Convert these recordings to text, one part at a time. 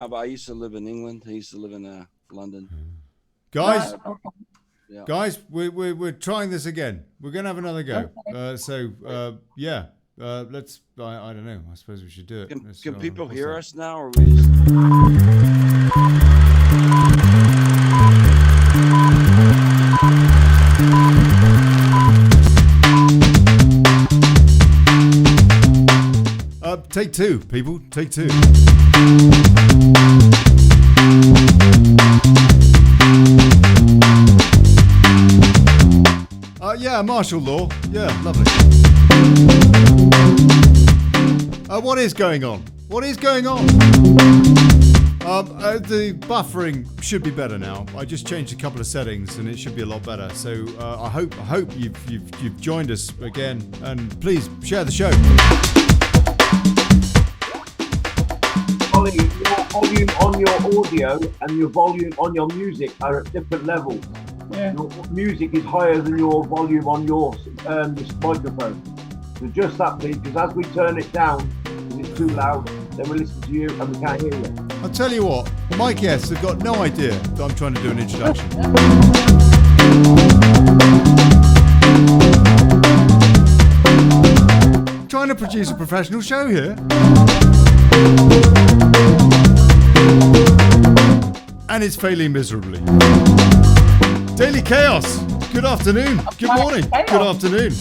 But I used to live in England. I used to live in London. Guys, Yeah. guys, we're trying this again. We're gonna have another go. Yeah. Let's. I don't know. I suppose we should do it. Can people what's hear that? us now, or we just? Take two, people. Take two. Yeah, martial law. Yeah, lovely. What is going on? What is going on? The buffering should be better now. I just changed a couple of settings and it should be a lot better. So I hope you've joined us again, and please share the show. Olly, your volume on your audio and your volume on your music are at different levels. Yeah. Your music is higher than your volume on your this microphone. So just that, please, because as we turn it down, because it's too loud, then we listen to you and we can't hear you. I'll tell you what, my guests have got no idea that I'm trying to do an introduction. I'm trying to produce a professional show here. And it's failing miserably. Daily Chaos, good afternoon, good morning, good afternoon.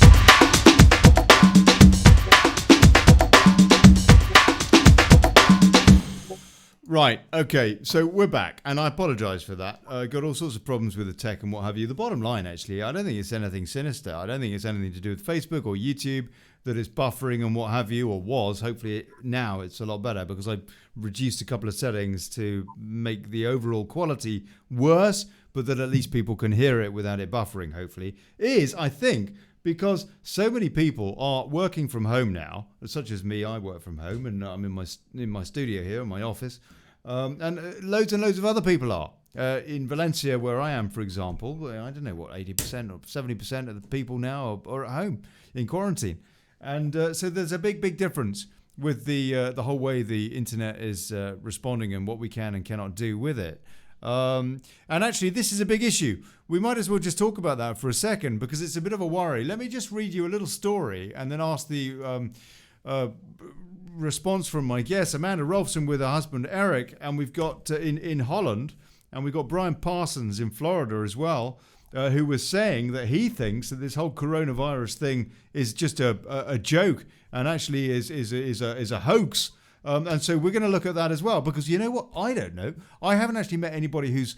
Right, okay, so we're back, and I apologise for that. I got all sorts of problems with the tech and what have you. The bottom line, actually, I don't think it's anything sinister. I don't think it's anything to do with Facebook or YouTube, that it's buffering and what have you, or was. Hopefully now it's a lot better because I reduced a couple of settings to make the overall quality worse, but that at least people can hear it without it buffering, hopefully. Is, I think, because so many people are working from home now, such as me. I work from home, and I'm in my studio here, in my office, and loads and loads of other people are. In Valencia, where I am, for example, I don't know what 80% or 70% of the people now are at home in quarantine, and so there's a big difference with the whole way the internet is responding and what we can and cannot do with it. And actually, this is a big issue. We might as well just talk about that for a second because it's a bit of a worry. Let me just read you a little story and then ask the response from my guest, Amanda Roeloffzen, with her husband Eric, and we've got in Holland, and we've got Brian Parsons in Florida as well, who was saying that he thinks that this whole coronavirus thing is just a joke and actually is a hoax. And so we're going to look at that as well, because you know what? I don't know. I haven't actually met anybody who's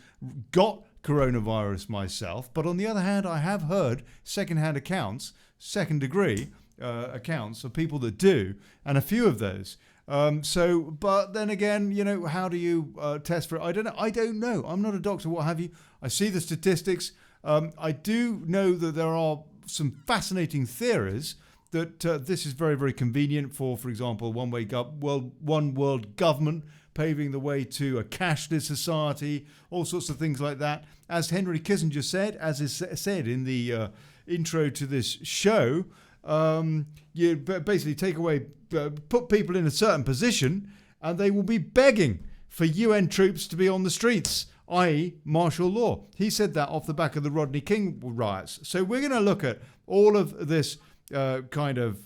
got coronavirus myself. But on the other hand, I have heard second-hand accounts, second-degree accounts of people that do, and a few of those. But then again, you know, how do you test for it? I don't know. I'm not a doctor, what have you. I see the statistics. I do know that there are some fascinating theories that this is very, very convenient for example, one world government, paving the way to a cashless society, all sorts of things like that. As Henry Kissinger said, as is said in the intro to this show, you basically take away, put people in a certain position, and they will be begging for UN troops to be on the streets, i.e. martial law. He said that off the back of the Rodney King riots. So we're going to look at all of this conjuncture,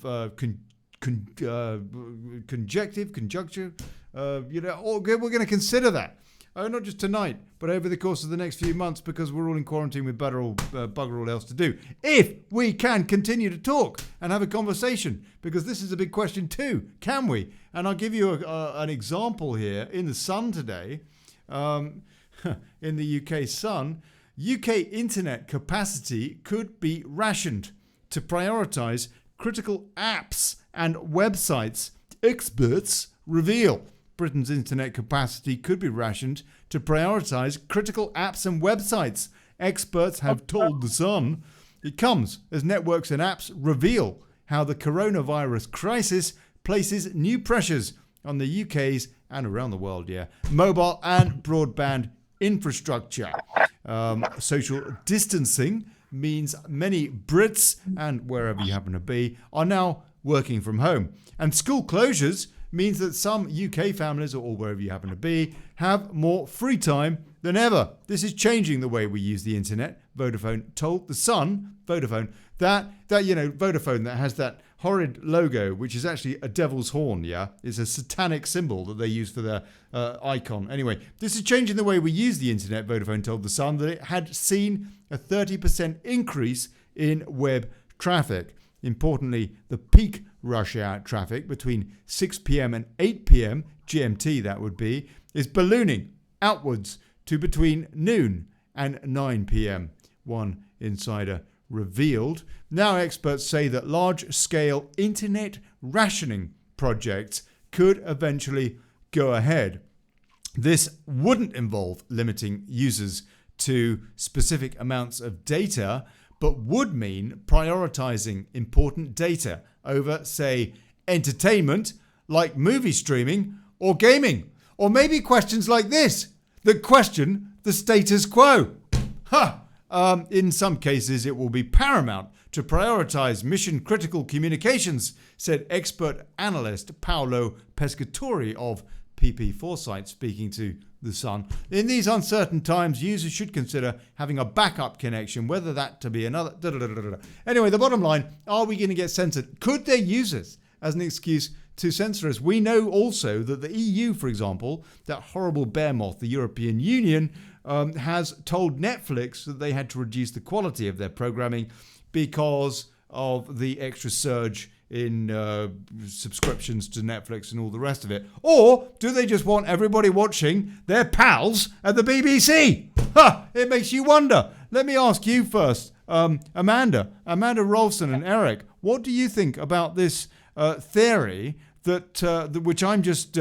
we're going to consider that. Not just tonight, but over the course of the next few months, because we're all in quarantine with bugger all else to do. If we can continue to talk and have a conversation, because this is a big question too. Can we? And I'll give you an example here in the Sun today, in the UK Sun. UK internet capacity could be rationed to prioritise critical apps and websites. Experts reveal Britain's internet capacity could be rationed to prioritise critical apps and websites. Experts have told The Sun. It comes as networks and apps reveal how the coronavirus crisis places new pressures on the UK's and around the world, mobile and broadband infrastructure. Social distancing means many Brits, and wherever you happen to be, are now working from home. And school closures means that some UK families, or wherever you happen to be, have more free time than ever. This is changing the way we use the internet. Vodafone told The Sun, Vodafone, that Vodafone that has that horrid logo, which is actually a devil's horn, yeah? It's a satanic symbol that they use for their icon. Anyway, this is changing the way we use the internet, Vodafone told The Sun, that it had seen a 30% increase in web traffic. Importantly, the peak rush hour traffic between 6 p.m. and 8 p.m., GMT that would be, is ballooning outwards to between noon and 9 p.m., one insider revealed. Now experts say that large-scale internet rationing projects could eventually go ahead. This wouldn't involve limiting users to specific amounts of data, but would mean prioritizing important data over, say, entertainment like movie streaming or gaming. Or maybe questions like this that question the status quo. In some cases, it will be paramount to prioritize mission-critical communications, said expert analyst Paolo Pescatori of PP Foresight, speaking to The Sun. In these uncertain times, users should consider having a backup connection, whether that to be another... Anyway, the bottom line, are we going to get censored? Could they use this as an excuse to censor us? We know also that the EU, for example, that horrible behemoth, the European Union, has told Netflix that they had to reduce the quality of their programming because of the extra surge in subscriptions to Netflix and all the rest of it. Or do they just want everybody watching their pals at the BBC? It makes you wonder. Let me ask you first, Amanda Roeloffzen and Eric, what do you think about this theory that which I'm just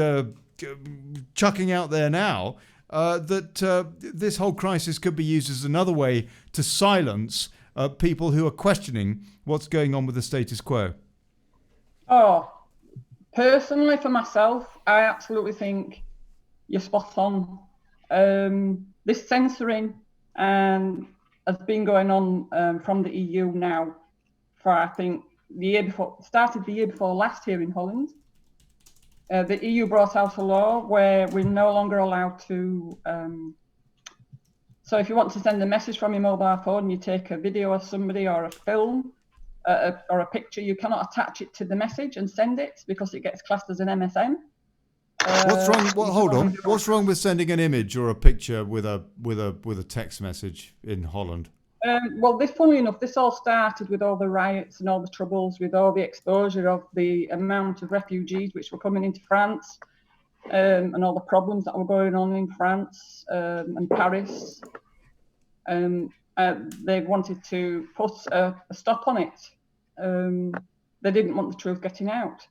chucking out there now, that this whole crisis could be used as another way to silence people who are questioning what's going on with the status quo? Oh, personally, for myself, I absolutely think you're spot on. This censoring has been going on from the EU now for, I think, started the year before last here in Holland. The EU brought out a law where we're no longer allowed to. So if you want to send a message from your mobile phone, you take a video of somebody or a film or a picture, you cannot attach it to the message and send it because it gets classed as an MSN. What's wrong? Well, hold on. What's wrong with sending an image or a picture with a text message in Holland? Well, funnily enough, this all started with all the riots and all the troubles, with all the exposure of the amount of refugees which were coming into France, and all the problems that were going on in France and Paris. They wanted to put a stop on it. They didn't want the truth getting out,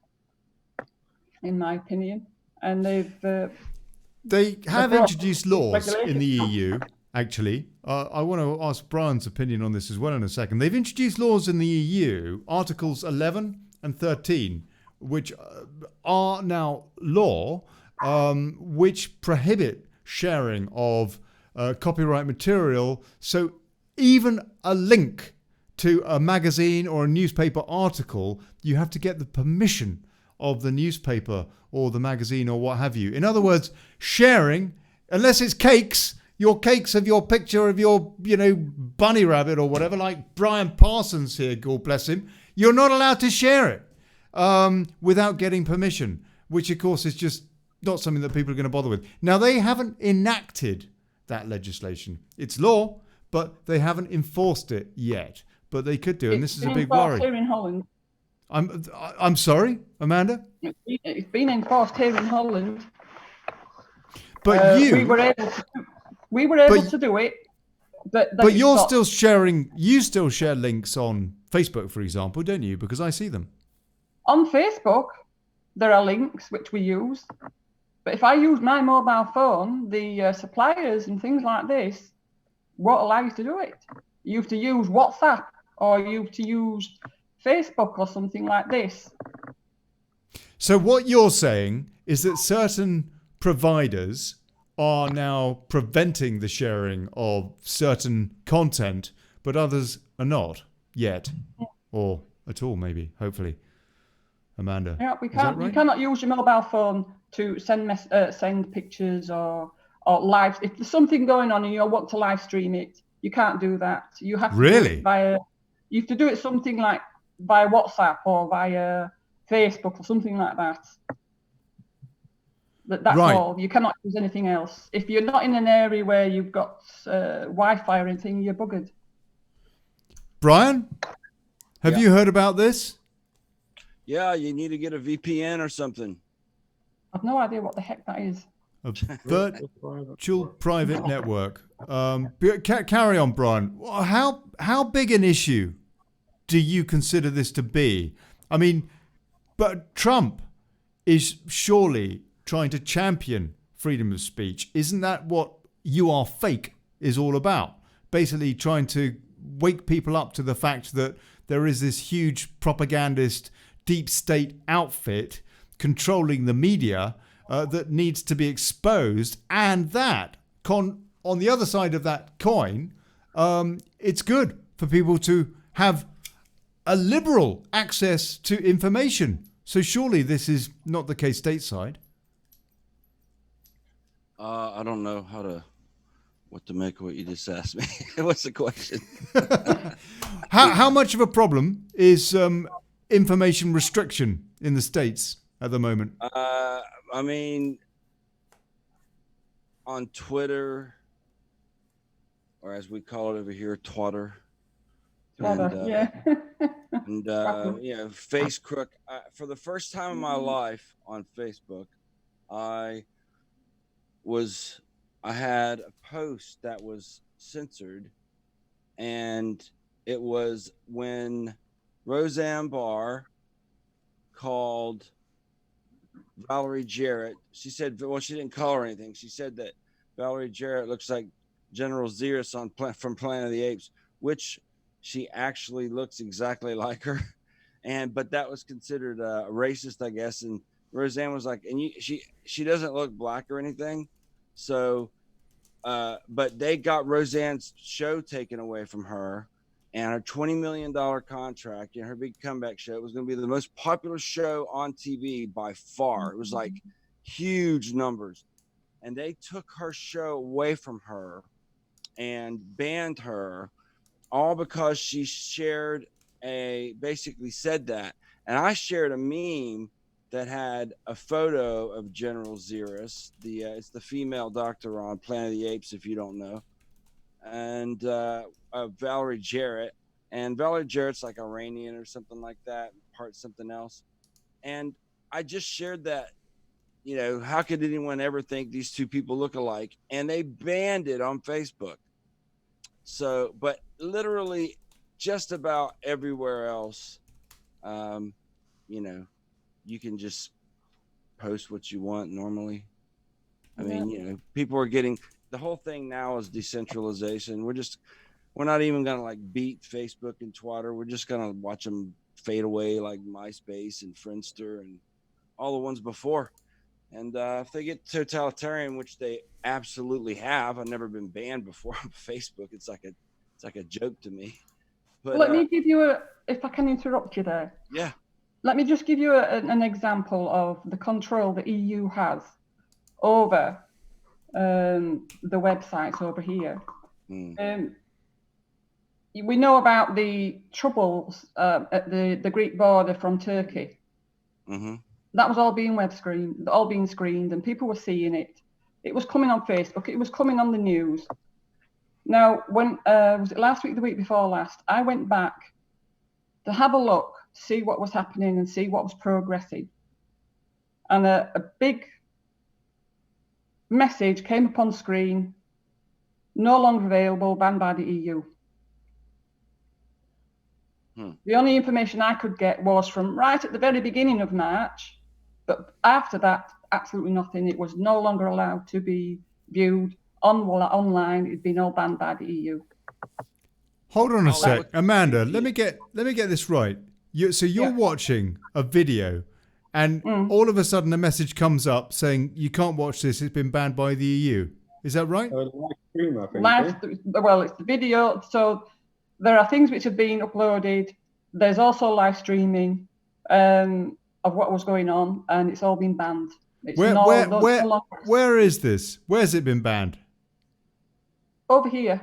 in my opinion. And they have introduced laws in the EU. Actually, I want to ask Brian's opinion on this as well in a second. They've introduced laws in the EU, Articles 11 and 13, which are now law, which prohibit sharing of copyright material. So even a link to a magazine or a newspaper article, you have to get the permission of the newspaper or the magazine or what have you. In other words, sharing, unless it's cakes, your cakes of your picture of your, bunny rabbit or whatever, like Brian Parsons here, God bless him, you're not allowed to share it without getting permission, which of course is just not something that people are going to bother with. Now, they haven't enacted that legislation. It's law, but they haven't enforced it yet. But they could do, and this is a big worry. Here in Holland. I'm sorry, Amanda? It's been enforced here in Holland. But we were able to do it. But you're still sharing. You still share links on Facebook, for example, don't you? Because I see them. On Facebook, there are links which we use. But if I use my mobile phone, the suppliers and things like this won't allow you to do it. You have to use WhatsApp or you have to use Facebook or something like this. So what you're saying is that certain providers are now preventing the sharing of certain content, but others are not yet, or at all, maybe, hopefully. Amanda. Yeah, we Is that can't. right? You cannot use your mobile phone to send pictures or live. If there's something going on and you want to live stream it, you can't do that. You have to do Really? it via. You have to do it something like via WhatsApp or via Facebook or something like that. That's Right. all. You cannot use anything else. If you're not in an area where you've got Wi-Fi or anything, you're buggered. Brian, have Yeah. you heard about this? Yeah, you need to get a VPN or something. I've no idea what the heck that is. A virtual private network. Carry on, Brian. How big an issue do you consider this to be? I mean, but Trump is surely trying to champion freedom of speech. Isn't that what You Are Fake is all about? Basically trying to wake people up to the fact that there is this huge propagandist deep state outfit controlling the media that needs to be exposed, and that on the other side of that coin, it's good for people to have a liberal access to information. So surely this is not the case stateside. I don't know what to make of what you just asked me. What's the question? How much of a problem is information restriction in the States at the moment? I mean, on Twitter, or as we call it over here, Twatter. Yeah. And Face Crook. For the first time in my life on Facebook, I had a post that was censored, and it was when Roseanne Barr called Valerie Jarrett. She said, well, she didn't call her anything. She said that Valerie Jarrett looks like General Xeris from Planet of the Apes, which she actually looks exactly like her. But that was considered racist, I guess. And Roseanne was like, and she doesn't look black or anything. So, but they got Roseanne's show taken away from her, and her $20 million contract, her big comeback show, it was going to be the most popular show on TV by far. It was like huge numbers. And they took her show away from her and banned her, all because she basically said that. And I shared a meme that had a photo of General Xeris. It's the female doctor on Planet of the Apes, if you don't know. And Valerie Jarrett. And Valerie Jarrett's like Iranian or something like that, part something else. And I just shared that, how could anyone ever think these two people look alike? And they banned it on Facebook. So, but literally just about everywhere else, you can just post what you want normally. I mean, people are getting, the whole thing now is decentralization. We're not even going to beat Facebook and Twitter. We're just going to watch them fade away like MySpace and Friendster and all the ones before. And if they get totalitarian, which they absolutely have, I've never been banned before on Facebook. It's like a joke to me. But let me give you if I can interrupt you there. Yeah. Let me just give you an example of the control the EU has over the websites over here. We know about the troubles at the Greek border from Turkey. Mm-hmm. That was all being screened, and people were seeing it. It was coming on Facebook. It was coming on the news. Now, when was it last week, the week before last? I went back to have a look, see what was happening, and see what was progressing. And a big message came up on screen: no longer available, banned by the EU. The only information I could get was from right at the very beginning of March, but after that, absolutely nothing. It was no longer allowed to be viewed online. It'd been all banned by the EU. Hold on a sec, Amanda. Let me get this right. You're watching a video, and all of a sudden a message comes up saying you can't watch this. It's been banned by the EU. Is that right? Live stream, I think. Well, it's the video. So there are things which have been uploaded. There's also live streaming. of what was going on, and it's all been banned. It's no longer where is this? Where's it been banned? over here.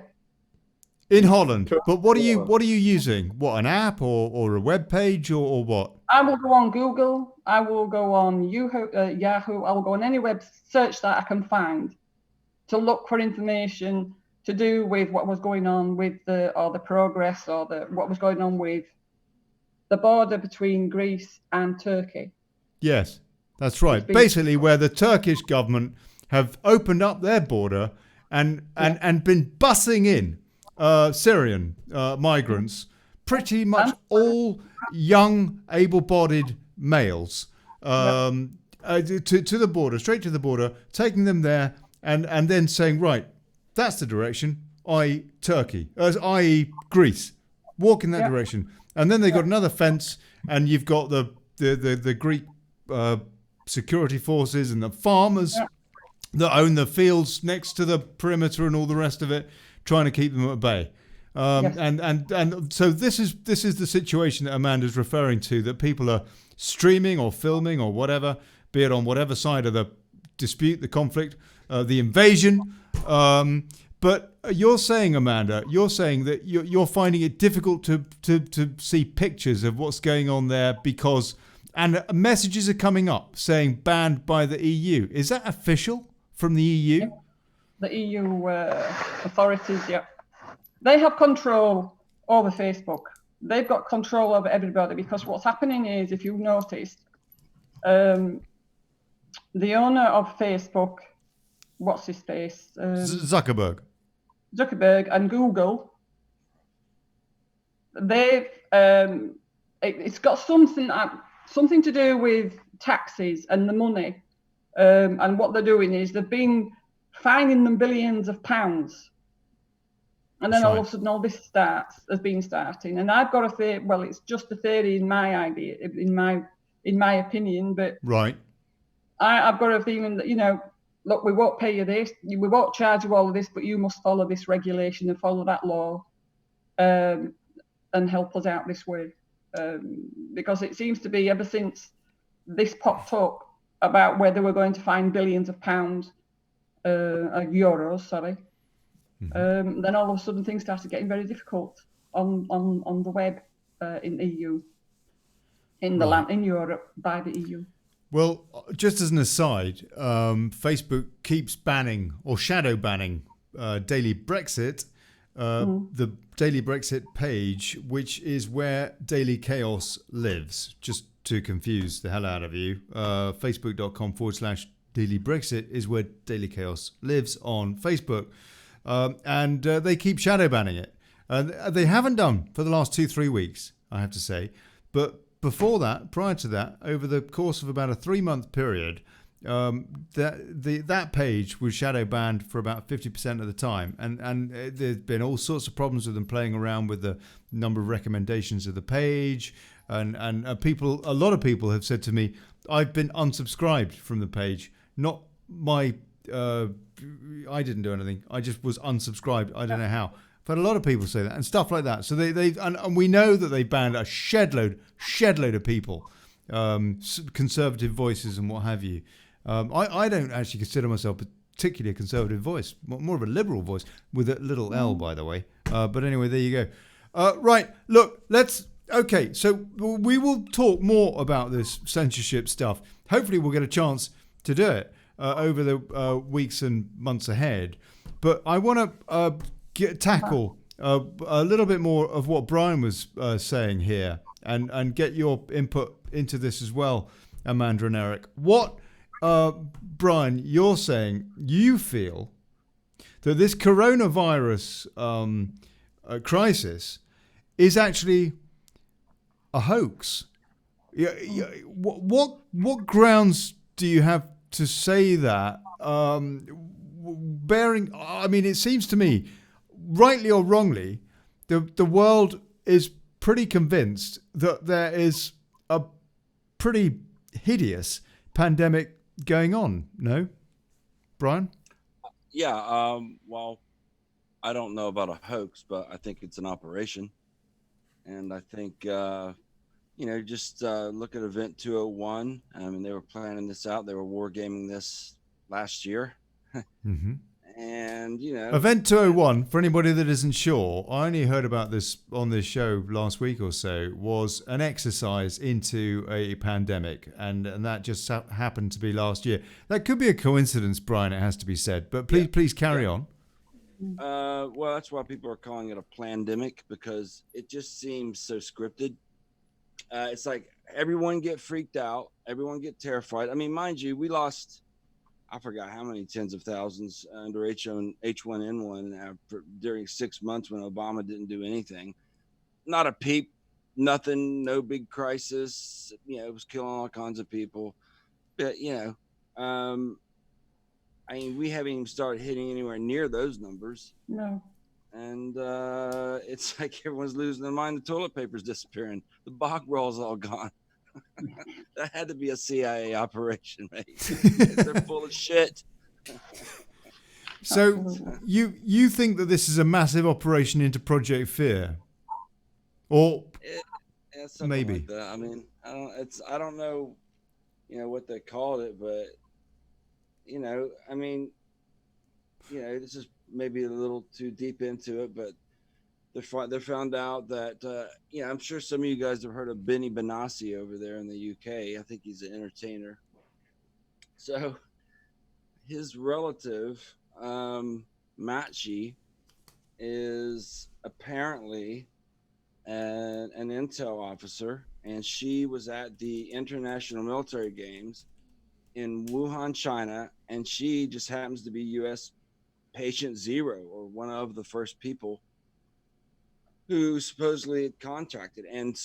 In Holland. But what are you using? What, an app or a web page or what? I will go on Google. I will go on Yahoo. I will go on any web search that I can find to look for information to do with what was going on with the progress or what was going on with the border between Greece and Turkey. Yes, that's right. Basically, where the Turkish government have opened up their border and been bussing in Syrian migrants, pretty much all young, able-bodied males, to the border, straight to the border, taking them there, and then saying, right, that's the direction, i.e. Turkey, i.e. Greece. Walk in that direction. And then they got another fence, and you've got the Greek security forces and the farmers that own the fields next to the perimeter and all the rest of it, trying to keep them at bay. And so this is the situation that Amanda's referring to, that people are streaming or filming or whatever, be it on whatever side of the dispute, the conflict, the invasion. But you're saying, Amanda, that you're finding it difficult to see pictures of what's going on there and messages are coming up saying banned by the EU. Is that official from the EU? Yeah. The EU authorities, they have control over Facebook. They've got control over everybody, because what's happening is, if you've noticed, the owner of Facebook, what's his face? Zuckerberg And Google, they've it's got something to do with taxes and the money, and what they're doing is they've been fining them billions of pounds, and then all of a sudden all this has been starting. And I've got a theory. Well, it's just a theory in my opinion, but right, I've got a feeling that look, we won't pay you this, we won't charge you all of this, but you must follow this regulation and follow that law, and help us out this way. Because it seems to be, ever since this popped up about where they were going to find billions of pounds, euros, sorry, then all of a sudden things started getting very difficult on the web in the EU, in Europe, by the EU. Well, just as an aside, Facebook keeps banning or shadow banning Daily Brexit, the Daily Brexit page, which is where Daily Chaos lives. Just to confuse the hell out of you, facebook.com/Daily Brexit is where Daily Chaos lives on Facebook. And they keep shadow banning it. They haven't done for the last 2-3 weeks, I have to say. But before that, prior to that, over the course of about a 3-month period, that page was shadow banned for about 50% of the time, and there's been all sorts of problems with them playing around with the number of recommendations of the page, and a lot of people have said to me, I've been unsubscribed from the page. Not my, I didn't do anything. I just was unsubscribed. I don't know how. But a lot of people say that and stuff like that. So and we know that they banned a shed load of people, conservative voices and what have you. I don't actually consider myself particularly a conservative voice, more of a liberal voice with a little L, by the way. But anyway, there you go. Right, look, okay, so we will talk more about this censorship stuff. Hopefully we'll get a chance to do it over the weeks and months ahead. But I want to tackle a little bit more of what Brian was saying here and get your input into this as well, Amanda and Eric. What, Brian, you're saying you feel that this coronavirus crisis is actually a hoax. What grounds do you have to say that? It seems to me, rightly or wrongly, the world is pretty convinced that there is a pretty hideous pandemic going on. No, Brian? Yeah. Well, I don't know about a hoax, but I think it's an operation, and I think just look at Event 201. I mean, they were planning this out. They were wargaming this last year. Mm-hmm. And, Event 201, for anybody that isn't sure, I only heard about this on this show last week or so, was an exercise into a pandemic. And that just happened to be last year. That could be a coincidence, Brian, it has to be said. But please carry on. Well, that's why people are calling it a plandemic, because it just seems so scripted. It's like everyone get freaked out. Everyone get terrified. I mean, mind you, we lost, I forgot how many tens of thousands under H1N1 during 6 months when Obama didn't do anything. Not a peep, nothing, no big crisis. It was killing all kinds of people. But, I mean, we haven't even started hitting anywhere near those numbers. No. And it's like everyone's losing their mind. The toilet paper's disappearing. The bog roll's all gone. That had to be a CIA operation, mate. They're full of shit. So you think that this is a massive operation into Project Fear, or maybe? Like that. I mean, I don't know, what they called it, but I mean, this is maybe a little too deep into it, but they found out that I'm sure some of you guys have heard of Benny Benassi over there in the UK. I think he's an entertainer. So his relative, Machi, is apparently an intel officer, and she was at the International Military Games in Wuhan, China, and she just happens to be U.S. patient 0, or one of the first people who supposedly had contracted. And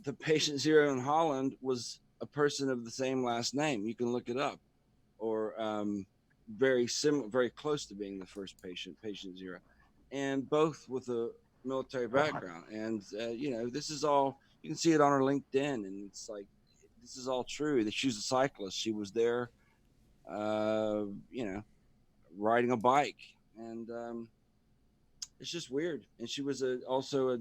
the patient 0 in Holland was a person of the same last name. You can look it up, or very close to being the first patient 0, and both with a military background. And this is all, you can see it on her LinkedIn, and it's like, this is all true. That she's a cyclist. She was there, riding a bike, and it's just weird. And she was also a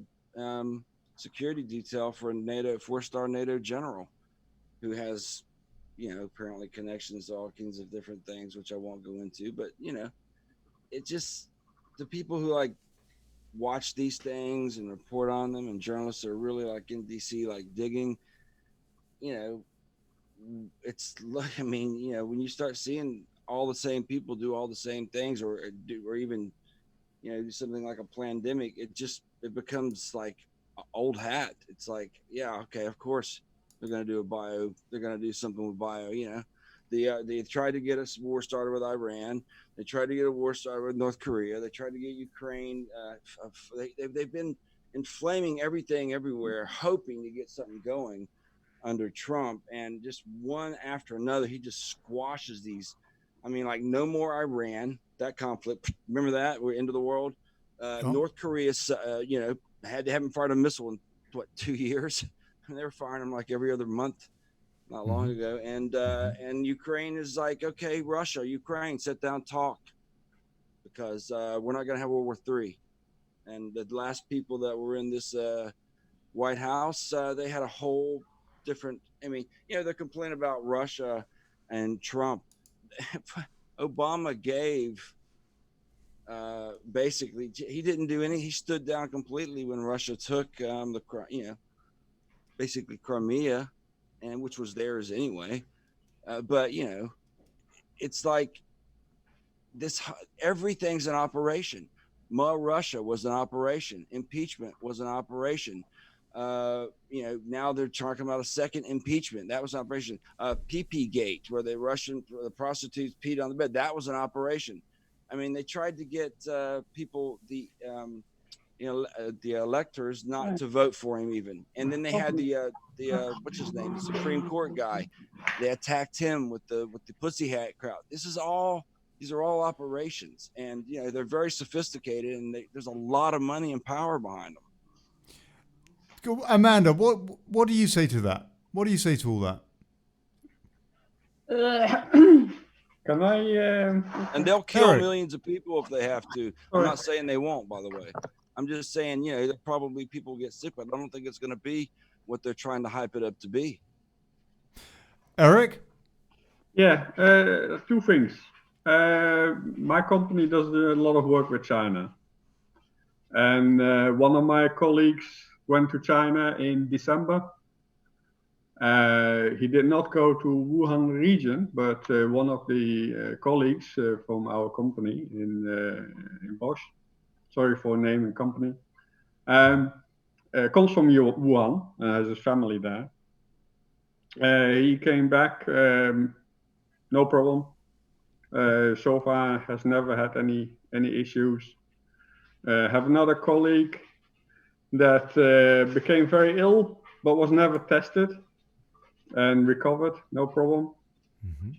security detail for a 4-star NATO general, who has, apparently connections to all kinds of different things, which I won't go into. But it just, the people who like watch these things and report on them, and journalists are really like in DC, like digging. It's like, I mean, when you start seeing all the same people do all the same things, or even, do something like a plandemic, it becomes like old hat. It's like, yeah, okay, of course they're going to do they're going to do something with bio. They tried to get a war started with Iran. They tried to get a war started with North Korea. They tried to get Ukraine. They've been inflaming everything everywhere, hoping to get something going under Trump, and just one after another, he just squashes these. I mean, like, no more Iran, that conflict. Remember that? We're into the world. North Korea, haven't fired a missile in 2 years? And they were firing them like every other month, not long ago. And Ukraine is like, okay, Russia, Ukraine, sit down, talk, because we're not going to have World War III. And the last people that were in this White House, they had a whole different, I mean, they're complaining about Russia and Trump. Obama gave basically, he didn't do anything. He stood down completely when Russia took basically Crimea, and which was theirs anyway. But it's like this, everything's an operation. Russia was an operation. Impeachment was an operation. Now they're talking about a second impeachment. That was an operation. PP Gate, where the prostitutes peed on the bed. That was an operation. I mean, they tried to get people, the electors, not to vote for him even. And then they had the what's his name, the Supreme Court guy. They attacked him with the pussy hat crowd. These are all operations, and they're very sophisticated, and there's a lot of money and power behind them. Amanda, what do you say to that? What do you say to all that? Can I? And they'll kill millions of people if they have to. I'm not saying they won't, by the way. I'm just saying, there'll probably people get sick, but I don't think it's going to be what they're trying to hype it up to be. Eric? Yeah, two things. My company does a lot of work with China. And one of my colleagues went to China in December. He did not go to Wuhan region, but one of the colleagues from our company in Bosch, sorry for naming company, comes from Wuhan and has his family there. He came back, no problem. So far has never had any issues. Have another colleague that became very ill but was never tested and recovered, no problem. Mm-hmm.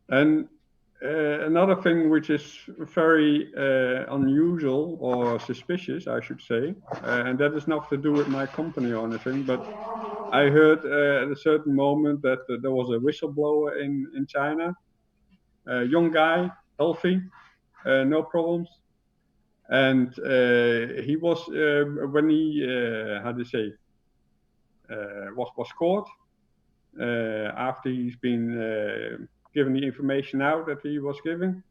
And another thing which is very unusual or suspicious, I should say, and that is not to do with my company or anything, but I heard at a certain moment that there was a whistleblower in China, a young guy, healthy, no problems. And he was, when he, was caught, after he's been given the information out that he was giving,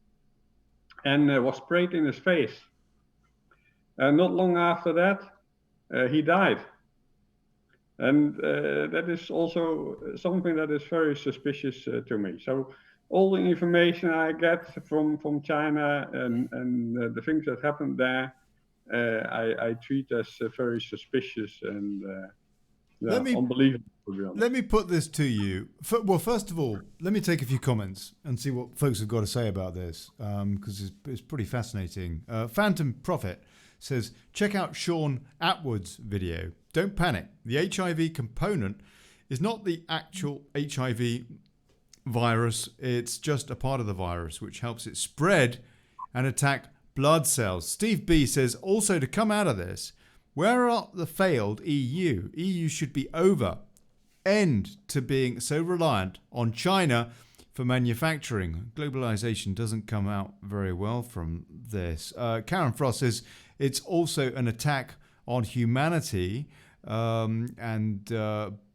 and was sprayed in his face. Not long after that, he died. And that is also something that is very suspicious to me. So all the information I get from China and the things that happened there, I treat as very suspicious and unbelievable, to be honest. Let me put this to you. Well, first of all, let me take a few comments and see what folks have got to say about this, because it's pretty fascinating. Phantom Prophet says, check out Sean Atwood's video. Don't panic. The HIV component is not the actual HIV virus. It's just a part of the virus, which helps it spread and attack blood cells. Steve B says, also to come out of this, where are the failed EU? EU should be over. End to being so reliant on China for manufacturing. Globalization doesn't come out very well from this. Karen Frost says, it's also an attack on humanity. And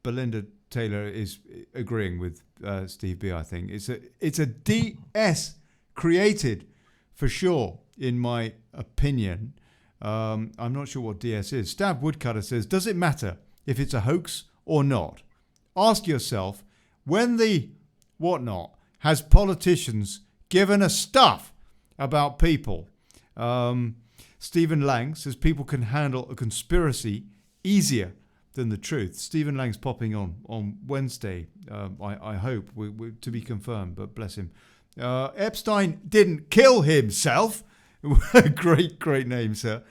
Belinda Taylor is agreeing with Steve B, I think. It's a DS created for sure, in my opinion. I'm not sure what DS is. Stab Woodcutter says, does it matter if it's a hoax or not? Ask yourself, when the whatnot has politicians given a stuff about people? Stephen Lang says people can handle a conspiracy easier than the truth. Stephen Lang's popping on Wednesday, I hope, to be confirmed, but bless him. Epstein didn't kill himself. Great name, sir.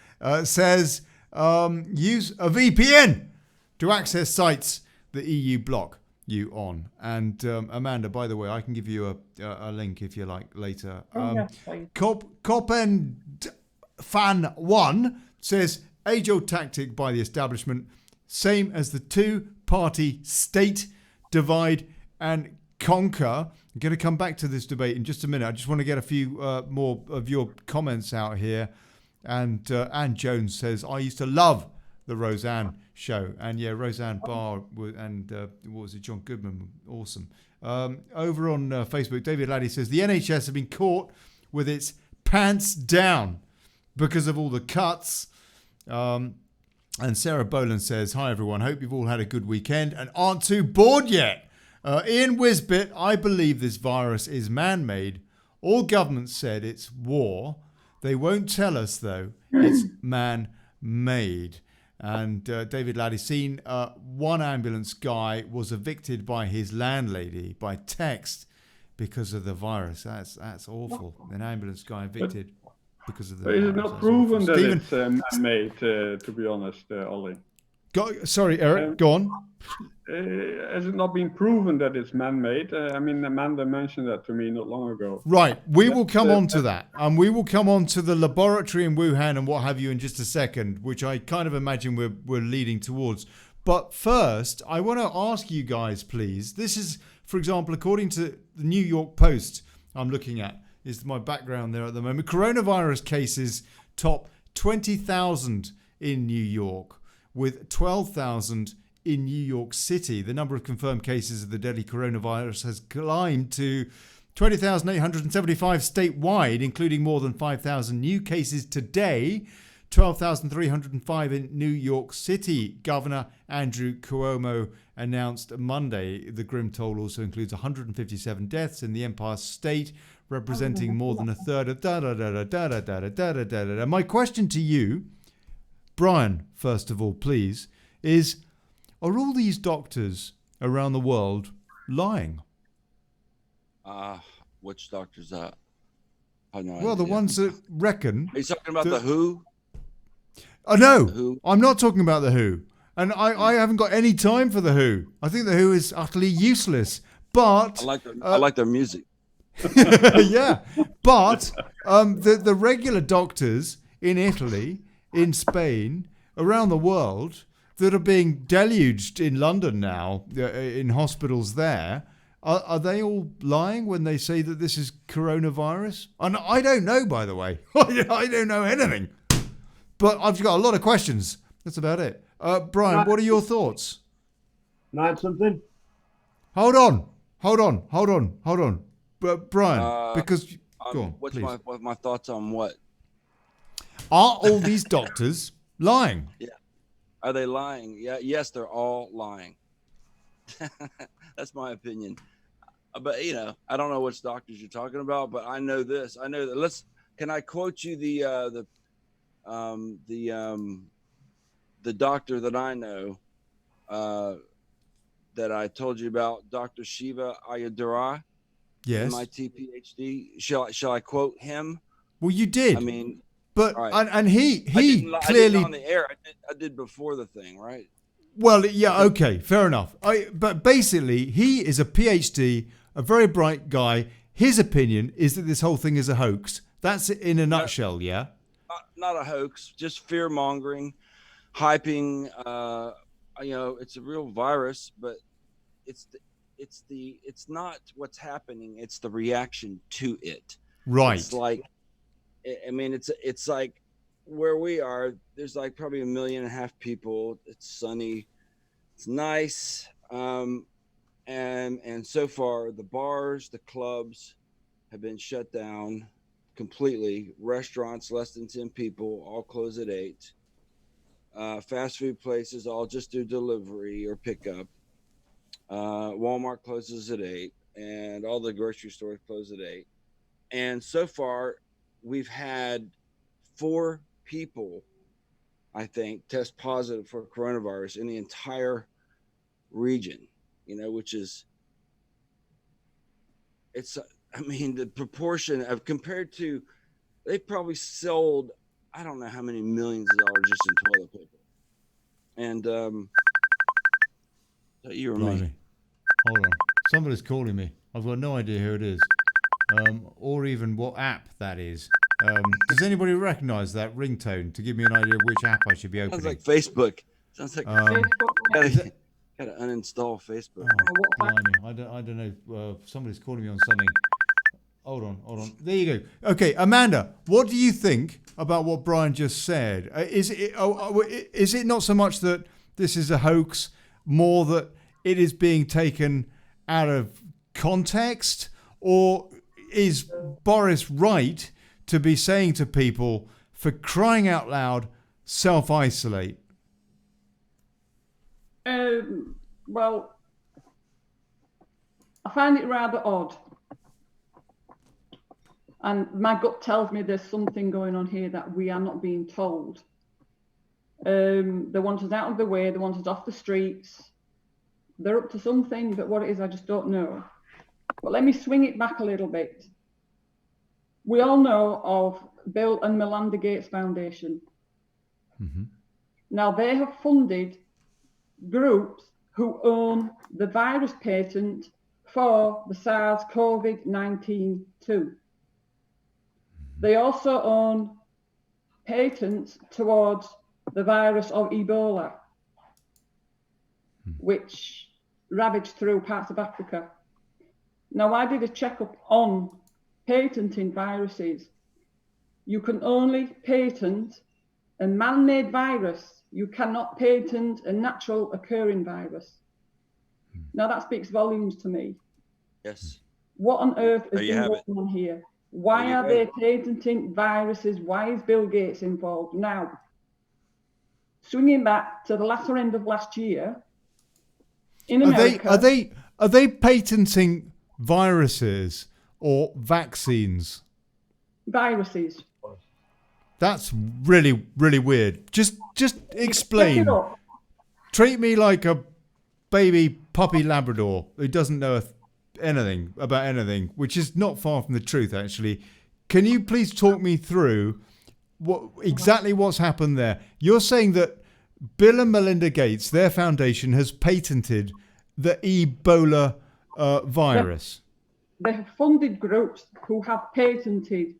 Says use a VPN to access sites the EU block you on. And Amanda, by the way, I can give you a link if you like later. Yes, please. Cop and Fan 1 says age-old tactic by the establishment, same as the two-party state, divide and conquer. I'm going to come back to this debate in just a minute. I just want to get a few more of your comments out here. And Anne Jones says, I used to love the Roseanne show. And yeah, Roseanne Barr and what was it, John Goodman, awesome. Over on Facebook, David Laddie says, the NHS have been caught with its pants down because of all the cuts. And Sarah Boland says, hi everyone, hope you've all had a good weekend and aren't too bored yet. Ian Wisbit, I believe this virus is man-made. All governments said it's war. They won't tell us, though, it's man-made. And David Laddie seen one ambulance guy was evicted by his landlady by text because of the virus. That's awful. An ambulance guy evicted because of the virus. Is it not proven that it's man-made, to be honest, Olly? Sorry, Eric, go on. Has it not been proven that it's man-made? I mean, Amanda mentioned that to me not long ago. Right, we will come on to that. And we will come on to the laboratory in Wuhan and what have you in just a second, which I kind of imagine we're leading towards. But first, I want to ask you guys, please. This is, for example, according to the New York Post I'm looking at, is my background there at the moment. Coronavirus cases top 20,000 in New York, with 12,000 in New York City. The number of confirmed cases of the deadly coronavirus has climbed to 20,875 statewide, including more than 5,000 new cases today, 12,305 in New York City. Governor Andrew Cuomo announced Monday. The grim toll also includes 157 deaths in the Empire State, representing more than a third of My question to you, Brian, first of all, please, is, are all these doctors around the world lying? Which doctor's that? I have no Well, the idea. ones that reckon... Are you talking about the WHO? No, WHO? I'm not talking about the WHO. And I haven't got any time for the WHO. I think the WHO is utterly useless. But... I like their music. yeah. But the regular doctors in Italy, in Spain, around the world, that are being deluged in London now, in hospitals there, are they all lying when they say that this is coronavirus? And I don't know, by the way. I don't know anything. But I've got a lot of questions. That's about it. Brian, what are your thoughts? Can I add something? Hold on. But Brian, because... Go on, what's please. my thoughts on what? Are all these doctors lying? Yeah. Are they lying? Yeah. Yes, they're all lying. That's my opinion. But I don't know which doctors you're talking about, but I know this. I know that. Can I quote you the doctor that I know, that I told you about, Dr. Shiva Ayyadurai, Yes. MIT PhD. Shall I quote him? Well, you did. I mean, but right. and he I clearly didn't on the air. I did before the thing, right? Well, yeah, okay, fair enough. But basically, he is a PhD, a very bright guy. His opinion is that this whole thing is a hoax. That's it in a nutshell, yeah? Not a hoax, just fear mongering, hyping. It's a real virus, but it's not what's happening. It's the reaction to it. Right. It's like, I mean, it's like where we are. There's like probably 1.5 million people. It's sunny, it's nice, and so far the bars, the clubs have been shut down completely. Restaurants, less than 10 people, all close at 8. Fast food places all just do delivery or pickup. Walmart closes at 8, and all the grocery stores close at 8. And so far, we've had 4 people, I think, test positive for coronavirus in the entire region, which is, the proportion of, compared to, they probably sold, I don't know how many millions of dollars just in toilet paper. And, is that you or me? Hold on. Somebody's calling me. I've got no idea who it is. Or even what app that is. Does anybody recognize that ringtone to give me an idea of which app I should be opening? Sounds like Facebook. Sounds like Facebook. gotta uninstall Facebook. Blimey. I don't know. Somebody's calling me on something. Hold on. There you go. Okay, Amanda, what do you think about what Brian just said? Is it not so much that this is a hoax, more that it is being taken out of context? Or is Boris right to be saying to people, for crying out loud, self-isolate? Well, I find it rather odd. And my gut tells me there's something going on here that we are not being told. They want us out of the way. They want us off the streets. They're up to something, but what it is, I just don't know. But let me swing it back a little bit. We all know of Bill and Melinda Gates Foundation. Mm-hmm. Now, they have funded groups who own the virus patent for the SARS-CoV-19 too. They also own patents towards the virus of Ebola, which ravaged through parts of Africa. Now, I did a checkup on patenting viruses. You can only patent a man-made virus. You cannot patent a natural occurring virus. Now that speaks volumes to me. Yes. What on earth is There you been have it. going on here? Why There you are go. they patenting viruses? Why is Bill Gates involved? Now, swinging back to the latter end of last year, in America... Are they patenting viruses or vaccines? Viruses. That's really, really weird. Just explain. Treat me like a baby puppy Labrador who doesn't know anything about anything, which is not far from the truth, actually. Can you please talk me through exactly what's happened there? You're saying that Bill and Melinda Gates, their foundation, has patented the Ebola virus. They have funded groups who have patented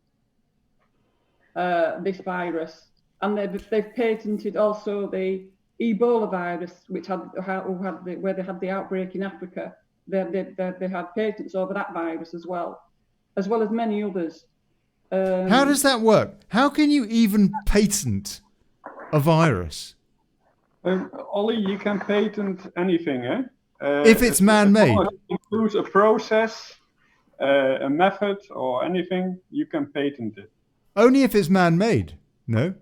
this virus, and they've patented also the Ebola virus, which where they had the outbreak in Africa. They had patents over that virus as well as many others. How does that work? How can you even patent a virus? Olly, you can patent anything, eh? If it's man-made. It includes a process, a method, or anything, you can patent it. Only if it's man-made, no?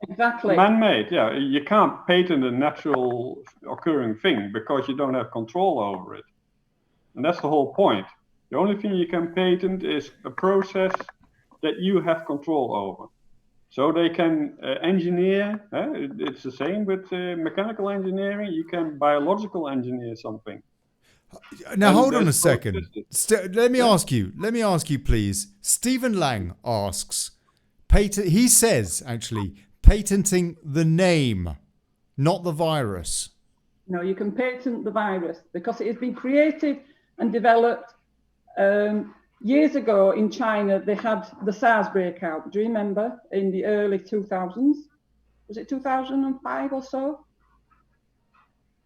Exactly. Man-made, yeah. You can't patent a natural occurring thing because you don't have control over it. And that's the whole point. The only thing you can patent is a process that you have control over. So they can engineer, it's the same with mechanical engineering, you can biological engineer something. Now hold on a second. Let me ask you please. Stephen Lang asks, he says actually, patenting the name, not the virus. No, you can patent the virus because it has been created and developed. Years ago in China, they had the SARS breakout. Do you remember? In the early 2000s? Was it 2005 or so?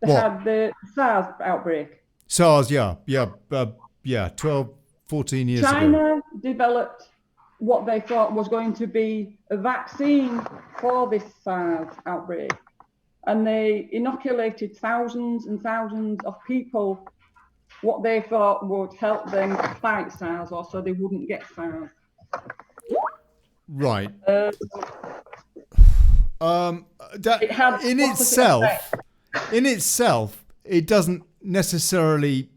They had the SARS outbreak. SARS, yeah, 12, 14 years ago. China developed what they thought was going to be a vaccine for this SARS outbreak. And they inoculated thousands and thousands of people what they thought would help them fight SARS, or so they wouldn't get SARS. Right. It had in itself, it doesn't necessarily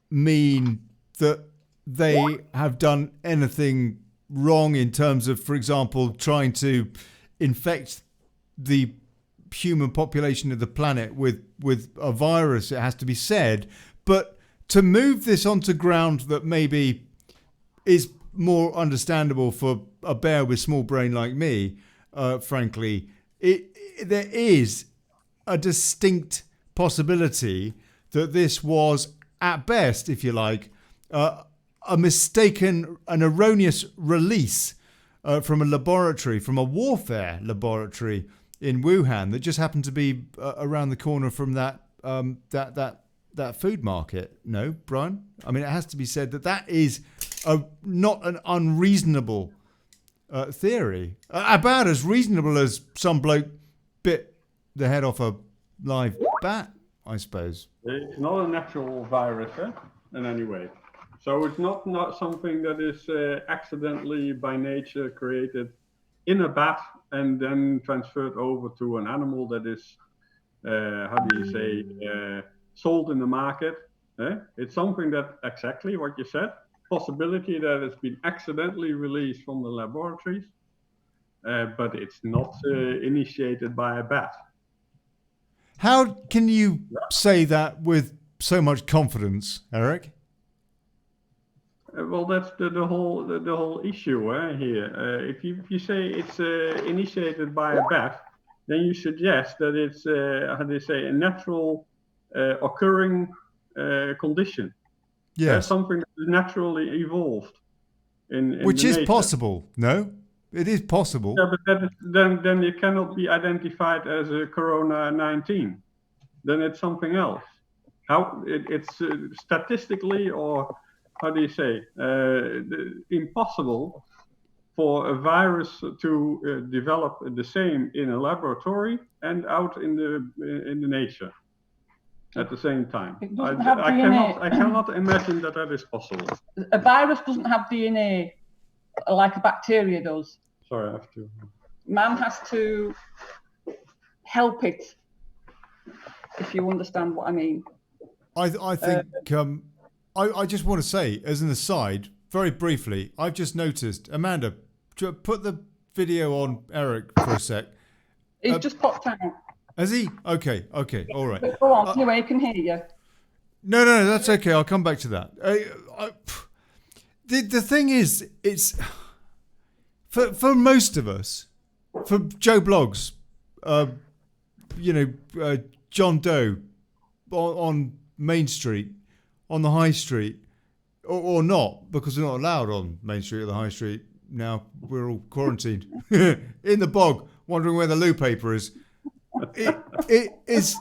mean that they have done anything wrong in terms of, for example, trying to infect the human population of the planet with a virus, it has to be said. But to move this onto ground that maybe is more understandable for a bear with small brain like me, frankly, there is a distinct possibility that this was, at best, if you like, a mistaken, an erroneous release from a laboratory, from a warfare laboratory in Wuhan that just happened to be around the corner from that food market. No, Brian? I mean, it has to be said that is not an unreasonable theory. About as reasonable as some bloke bit the head off a live bat, I suppose. It's not a natural virus, in any way. So it's not something that is accidentally by nature created in a bat and then transferred over to an animal that is, sold in the market. It's something that, exactly what you said, possibility that it's been accidentally released from the laboratories, but it's not initiated by a bat. How can you say that with so much confidence, Eric? Well, that's the whole issue here. If you say it's initiated by a bat, then you suggest that it's a natural occurring condition. Yes, something that is naturally evolved. Which is nature. possible. No, it is possible. Yeah, but then it cannot be identified as a Corona-19. Then it's something else. How it's statistically, or how do you say, impossible for a virus to develop the same in a laboratory and out in the nature at the same time. It doesn't have DNA. I cannot imagine that is possible. A virus doesn't have DNA like a bacteria does. Sorry, I have to. Man has to help it, if you understand what I mean. I think I just want to say, as an aside, very briefly, I've just noticed, Amanda, put the video on Eric for a sec. He's just popped out. Has he? Okay, all right. But go on, anyway, he can hear you. No, that's okay. I'll come back to that. The thing is, it's for most of us, for Joe Bloggs, John Doe on Main Street, on the High Street, or not, because we're not allowed on Main Street or the High Street now. We're all quarantined in the bog, wondering where the loo paper is. It is.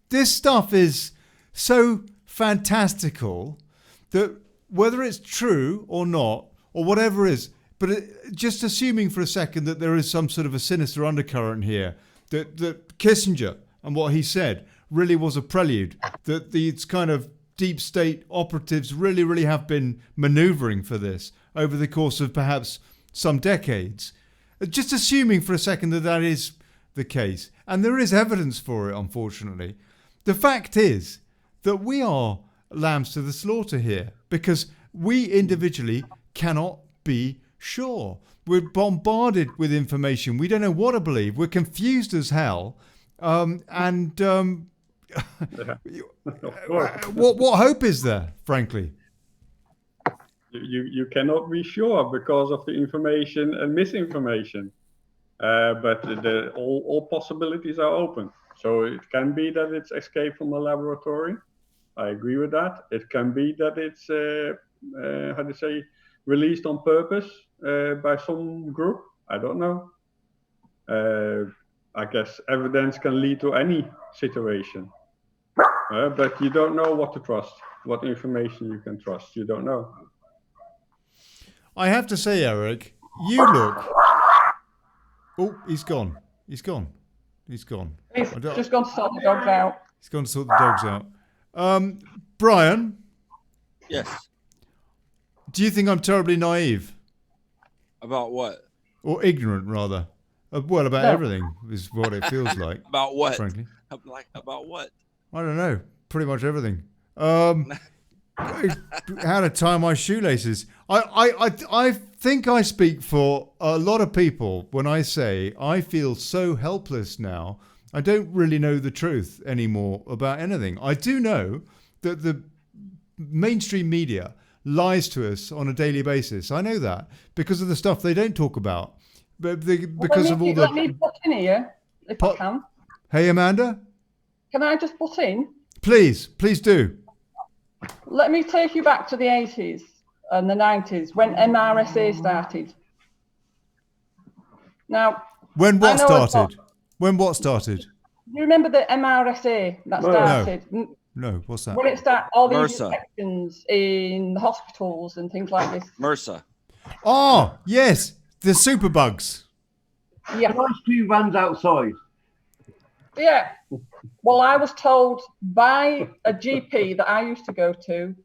This stuff is so fantastical that whether it's true or not, or whatever is, but just assuming for a second that there is some sort of a sinister undercurrent here, that Kissinger and what he said really was a prelude, that these kind of deep state operatives really have been manoeuvring for this over the course of perhaps some decades. Just assuming for a second that is the case, and there is evidence for it, unfortunately. The fact is that we are lambs to the slaughter here because we individually cannot be sure. We're bombarded with information. We don't know what to believe. We're confused as hell. What hope is there, frankly? You cannot be sure because of the information and misinformation. But all possibilities are open. So it can be that it's escaped from a laboratory. I agree with that. It can be that it's released on purpose by some group. I don't know. I guess evidence can lead to any situation. But you don't know what to trust, what information you can trust. You don't know. I have to say, Eric, you look... Oh, he's gone. He's gone. He's just gone to sort the dogs out. He's gone to sort the dogs out. Brian? Yes. Do you think I'm terribly naive? About what? Or ignorant, rather? Well, about everything is what it feels like. About what? Frankly. About what? I don't know. Pretty much everything. How to tie my shoelaces. I think I speak for a lot of people when I say I feel so helpless now. I don't really know the truth anymore about anything. I do know that the mainstream media lies to us on a daily basis. I know that because of the stuff they don't talk about. But let me butt in here, if I can. Hey, Amanda? Can I just butt in? Please do. Let me take you back to the 80s and the 90s when MRSA started. Now, when what started? You remember the MRSA that started? No, what's that? When it started, all these MRSA. infections in the hospitals and things like this. MRSA. Oh, yes, the superbugs. Yeah. Nice two vans outside. Yeah. Well, I was told by a GP that I used to go to,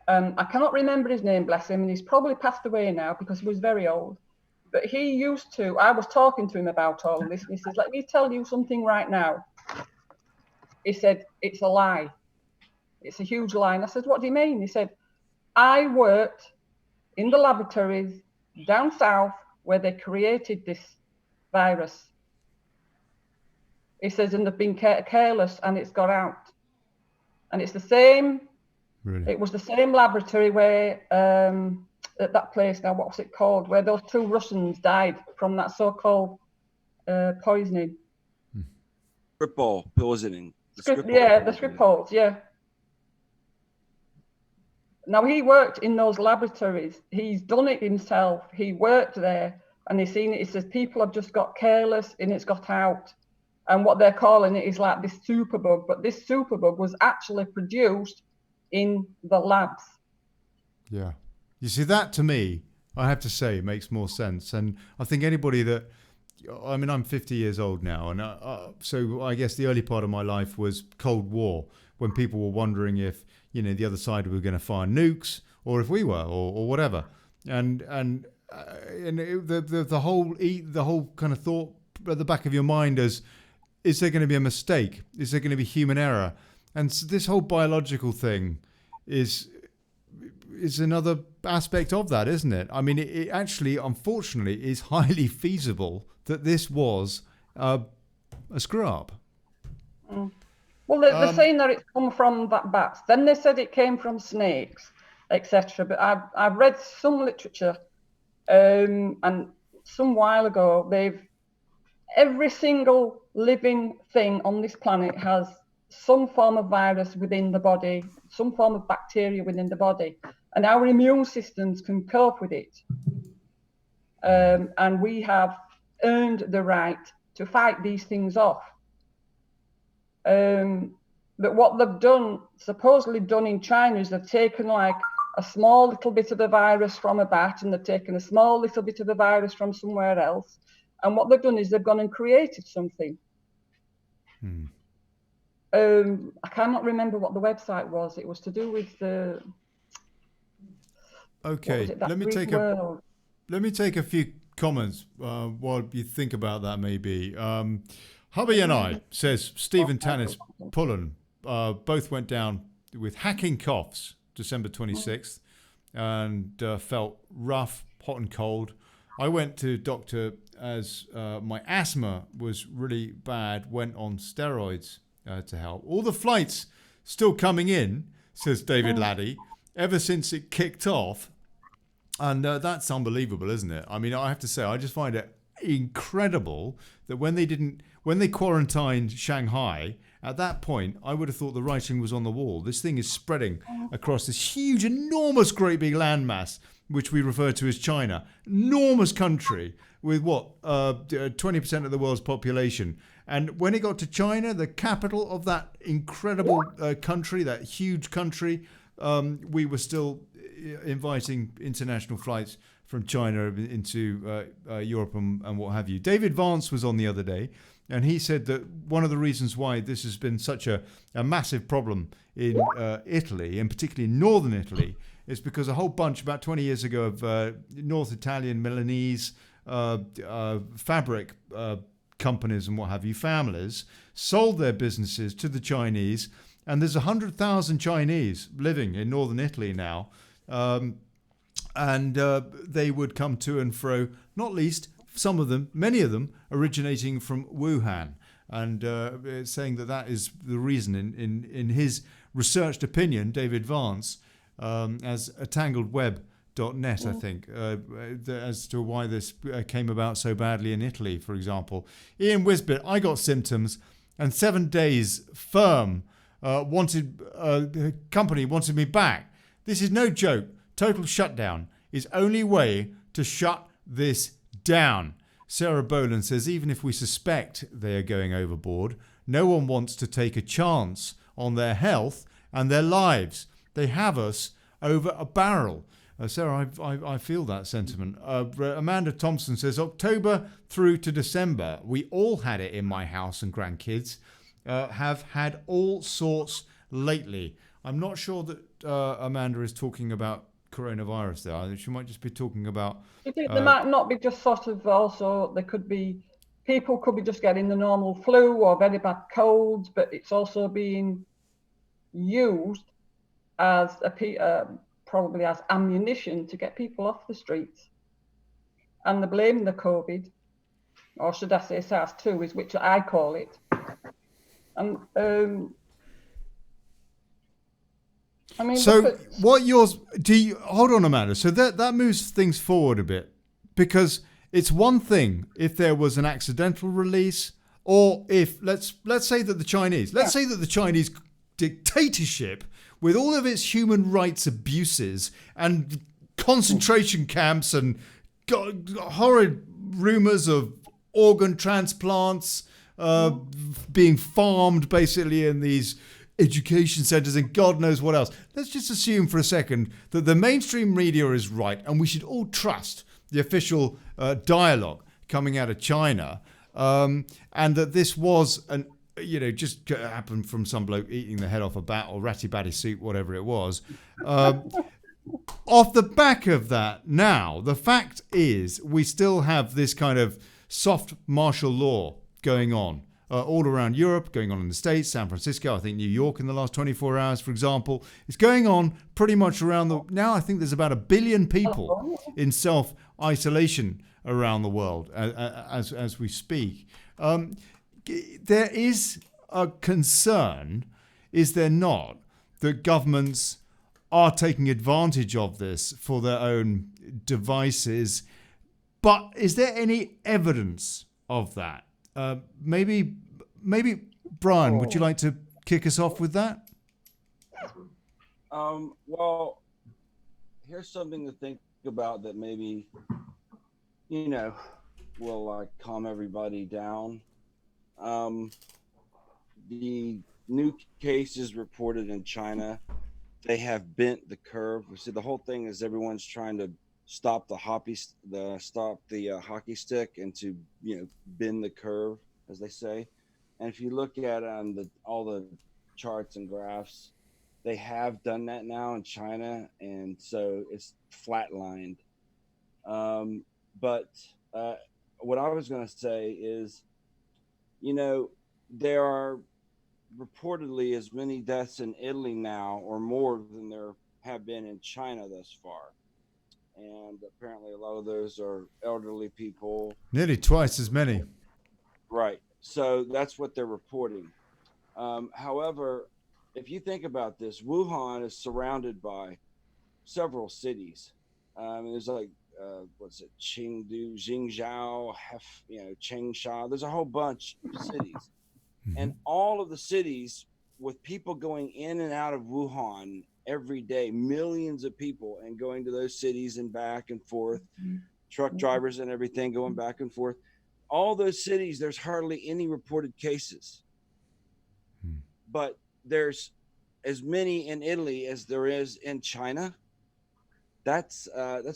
I cannot remember his name, bless him, and he's probably passed away now because he was very old. But he used to, I was talking to him about all of this, and he says, let me tell you something right now. He said, it's a lie. It's a huge lie. And I said, what do you mean? He said, I worked in the laboratories down south where they created this virus. He says, and they've been careless and it's got out. And it's the same, Really? It was the same laboratory where, at that place now, what was it called? Where those two Russians died from that so-called poisoning. Skripal poisoning. The Skripals, yeah. Now, he worked in those laboratories. He's done it himself. He worked there and he's seen it. He says, people have just got careless and it's got out. And what they're calling it is like this superbug. But this superbug was actually produced in the labs. Yeah. You see, that to me I have to say, it makes more sense. And I think anybody that, I mean, I'm 50 years old now, and so I guess the early part of my life was Cold War, when people were wondering if, you know, the other side were going to fire nukes, or if we were, or whatever. And the whole kind of thought at the back of your mind is there going to be a mistake? Is there going to be human error? And so this whole biological thing is another aspect of that, isn't it? I mean, it actually, unfortunately, is highly feasible that this was a screw up. Mm. Well, they're saying that it's come from bats. Then they said it came from snakes, etc. But I've read some literature, and some while ago, every single living thing on this planet has some form of virus within the body, some form of bacteria within the body, and our immune systems can cope with it. And we have earned the right to fight these things off. But what they've supposedly done in China, is they've taken like a small little bit of the virus from a bat, and they've taken a small little bit of the virus from somewhere else. And what they've done is they've gone and created something. I cannot remember what the website was. It was to do with the. Okay, let me take a few comments while you think about that. Maybe Hubby and I, says Stephen Tannis Pullen, both went down with hacking coughs December 26th and felt rough, hot and cold. I went to doctor as my asthma was really bad, went on steroids to help. All the flights still coming in, says David Laddie, ever since it kicked off. And that's unbelievable, isn't it? I mean, I have to say, I just find it incredible that when they quarantined Shanghai, at that point, I would have thought the writing was on the wall. This thing is spreading across this huge, enormous, great big landmass, which we refer to as China. Enormous country with 20% of the world's population. And when it got to China, the capital of that incredible country, that huge country, we were still inviting international flights from China into Europe and what have you. David Vance was on the other day, and he said that one of the reasons why this has been such a massive problem in Italy, and particularly in northern Italy, is because a whole bunch, about 20 years ago, of North Italian, Milanese fabric companies and what have you, families, sold their businesses to the Chinese, and there's 100,000 Chinese living in northern Italy now. And they would come to and fro, not least some of them, many of them, originating from Wuhan, and saying that is the reason, in his researched opinion, David Vance, as a tangledweb.net, I think, as to why this came about so badly in Italy, for example. Ian Wisbit, I got symptoms, and 7 days firm, the company wanted me back. This is no joke. Total shutdown is only way to shut this down. Sarah Boland says, even if we suspect they are going overboard, no one wants to take a chance on their health and their lives. They have us over a barrel. Sarah, I feel that sentiment. Amanda Thompson says, October through to December, we all had it in my house, and grandkids have had all sorts lately. I'm not sure that Amanda is talking about coronavirus there. She might just be talking about... They might not be just sort of also, people could be just getting the normal flu or very bad colds, but it's also being used as probably as ammunition to get people off the streets. And they blame the COVID, or should I say SARS-2, is which I call it. And I mean, so hold on, Amanda. So that moves things forward a bit, because it's one thing if there was an accidental release, or if let's say that the Chinese dictatorship, with all of its human rights abuses and concentration camps and horrid rumours of organ transplants being farmed basically in these education centres and God knows what else. Let's just assume for a second that the mainstream media is right and we should all trust the official dialogue coming out of China, and that this was just happened from some bloke eating the head off a bat or ratty-batty soup, whatever it was. Off the back of that, now, the fact is we still have this kind of soft martial law going on all around Europe, going on in the States, San Francisco, I think New York in the last 24 hours, for example. It's going on pretty much around now I think there's about 1 billion people in self-isolation around the world as we speak. There is a concern, is there not, that governments are taking advantage of this for their own devices. But is there any evidence of that? Maybe Brian, would you like to kick us off with that? Well, here's something to think about that maybe, will calm everybody down. The new cases reported in China, they have bent the curve. See, the whole thing is everyone's trying to stop the hockey stick and to bend the curve, as they say. And if you look at all the charts and graphs, they have done that now in China, and so it's flatlined. But what I was going to say is, there are reportedly as many deaths in Italy now, or more than there have been in China thus far. And apparently a lot of those are elderly people. Nearly twice as many. Right. So that's what they're reporting. However, if you think about this, Wuhan is surrounded by several cities. There's Chengdu, Jingzhou, Changsha. There's a whole bunch of cities. Mm-hmm. And all of the cities with people going in and out of Wuhan every day, millions of people, and going to those cities and back and forth, truck drivers and everything going back and forth. All those cities, there's hardly any reported cases. But there's as many in Italy as there is in China. That's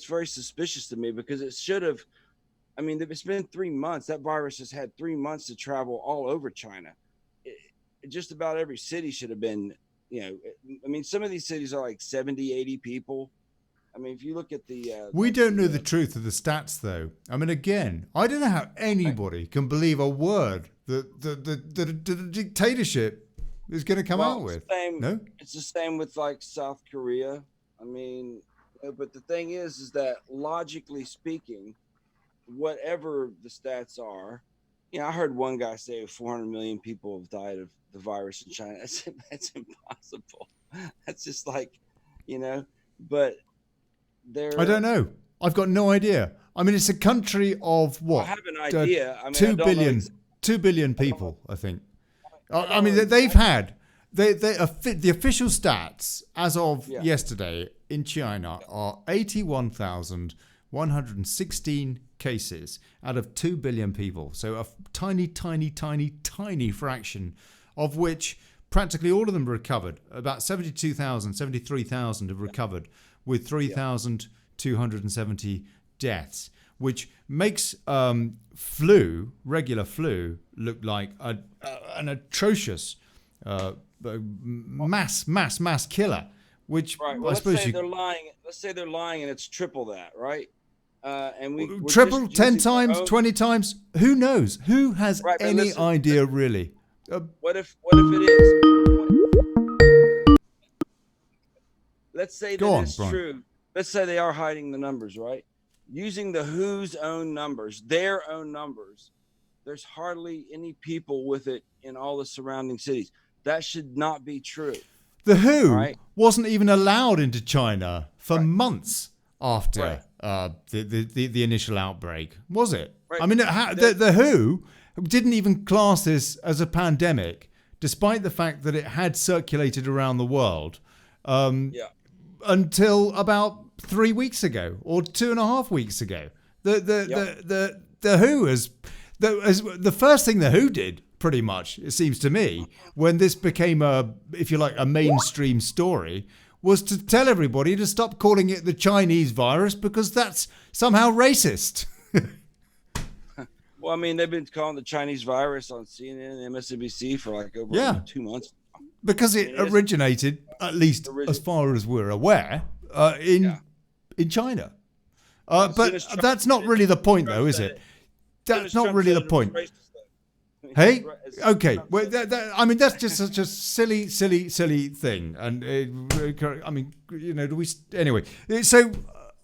very suspicious to me, because it should have, it's been 3 months. That virus has had 3 months to travel all over China. Just about every city should have been, some of these cities are like 70, 80 people. If you look at the... we don't know the truth of the stats, though. Again, I don't know how anybody can believe a word that the dictatorship is going to come out with. No? It's the same with South Korea. But the thing is that logically speaking, whatever the stats are, I heard one guy say 400 million people have died of the virus in China. That's impossible. That's just but there. I don't know. I've got no idea. It's a country of what? I have an idea. 2 billion people, I think. They've had the official stats as of yesterday in China are 81,116 cases out of 2 billion people. So a tiny, tiny, tiny, tiny fraction of which practically all of them recovered. About 73,000 have recovered, with 3,270 deaths, which makes regular flu, look like an atrocious mass killer. Which right. Well, let's say they're lying. Let's say they're lying, and it's triple that, right? And we're triple, 10 times, 20 times. Who knows? Who has any idea, really? What if it is? Let's say that it's true. Let's say they are hiding the numbers, right? Using the WHO's own numbers, their own numbers, there's hardly any people with it in all the surrounding cities. That should not be true. The WHO wasn't even allowed into China for months after the initial outbreak, was it? Right. The WHO didn't even class this as a pandemic, despite the fact that it had circulated around the world until about 3 weeks ago or 2.5 weeks ago. The WHO the first thing the WHO did pretty much, it seems to me, when this became if you like, a mainstream story, was to tell everybody to stop calling it the Chinese virus because that's somehow racist. Well, I mean, they've been calling the Chinese virus on CNN and MSNBC for like over 2 months. Because it originated, at least as far as we're aware, in China. But that's not really the point, though, is it? That's not really the point. Hey, okay. Well, I mean, that's just such a silly thing. And I mean, do we anyway? So,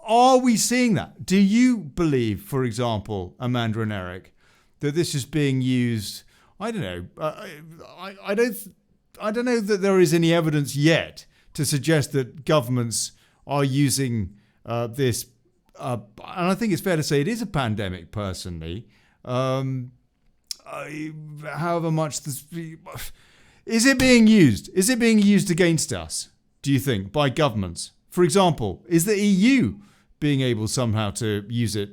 are we seeing that? Do you believe, for example, Amanda and Eric, that this is being used? I don't know. I don't know that there is any evidence yet to suggest that governments are using this. And I think it's fair to say it is a pandemic. Personally. However much this is it being used? Is it being used against us? Do you think by governments? For example, is the EU being able somehow to use it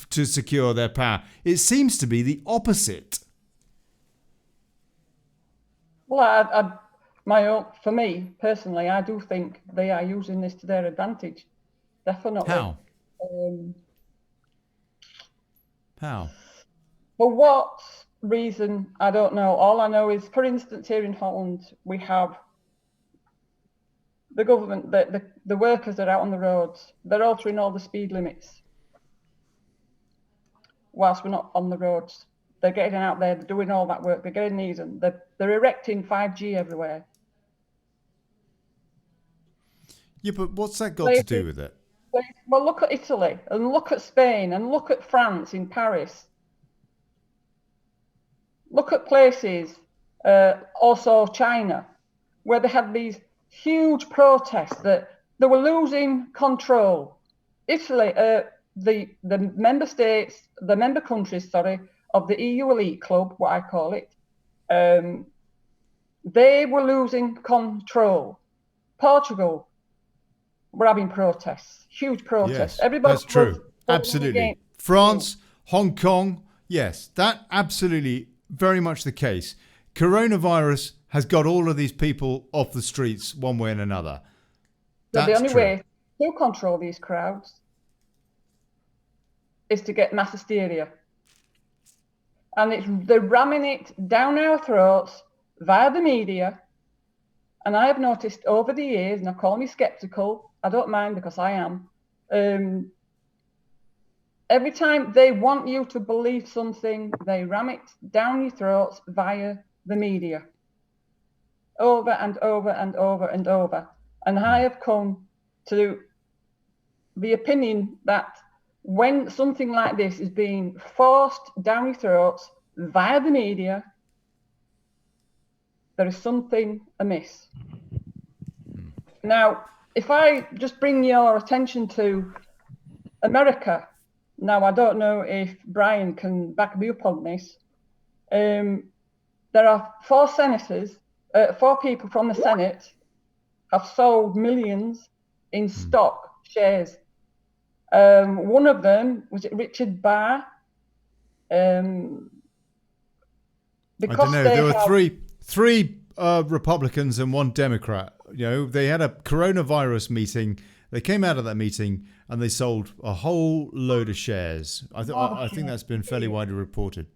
to secure their power? It seems to be the opposite. Well, for me personally, I do think they are using this to their advantage. Definitely. How? How? For what reason, I don't know. All I know is, for instance, here in Holland, we have the government, the workers that are out on the roads. They're altering all the speed limits whilst we're not on the roads. They're getting out there, they're doing all that work, they're getting these, and they're erecting 5G everywhere. Yeah, but what's that got to do with it? Well, look at Italy, and look at Spain, and look at France in Paris. Look at places, also China, where they had these huge protests that they were losing control. Italy, the member states, the member countries, of the EU elite club, what I call it, they were losing control. Portugal were having protests, huge protests. Yes, everybody that's true. Absolutely. France, Hong Kong, yes, that absolutely. Very much the case. Coronavirus has got all of these people off the streets one way and another. So the only way to control these crowds is to get mass hysteria. And they're ramming it down our throats via the media. And I have noticed over the years, now call me skeptical, I don't mind because I am, every time they want you to believe something, they ram it down your throats via the media. Over and over and over and over. And I have come to the opinion that when something like this is being forced down your throats via the media, there is something amiss. Now, if I just bring your attention to America, now, I don't know if Brian can back me up on this. There are 4 senators, 4 people from the Senate have sold millions in stock shares. One of them, was it Richard Barr? I don't know. There were three Republicans and 1 Democrat. They had a coronavirus meeting. They came out of that meeting and they sold a whole load of shares. I think that's been fairly widely reported.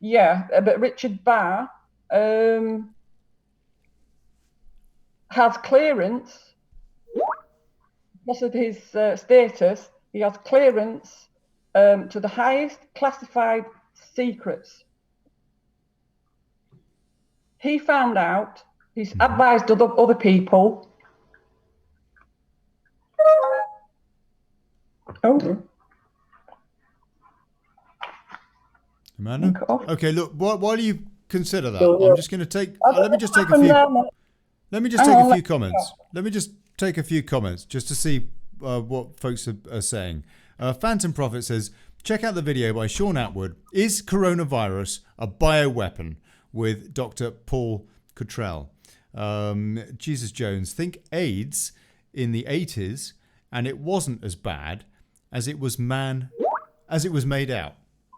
Yeah, but Richard Barr has clearance, because of his status, he has clearance to the highest classified secrets. He found out, he's advised other people. Oh. Amanda? Okay, look, while you consider that, I'm just going to take, let me just take a few comments. Let me just take a few comments just to see what folks are saying. Phantom Prophet says, check out the video by Sean Atwood, Is Coronavirus a Bioweapon? With Dr. Paul Cottrell. Jesus Jones, think AIDS in the 80s and it wasn't as bad as it was made out.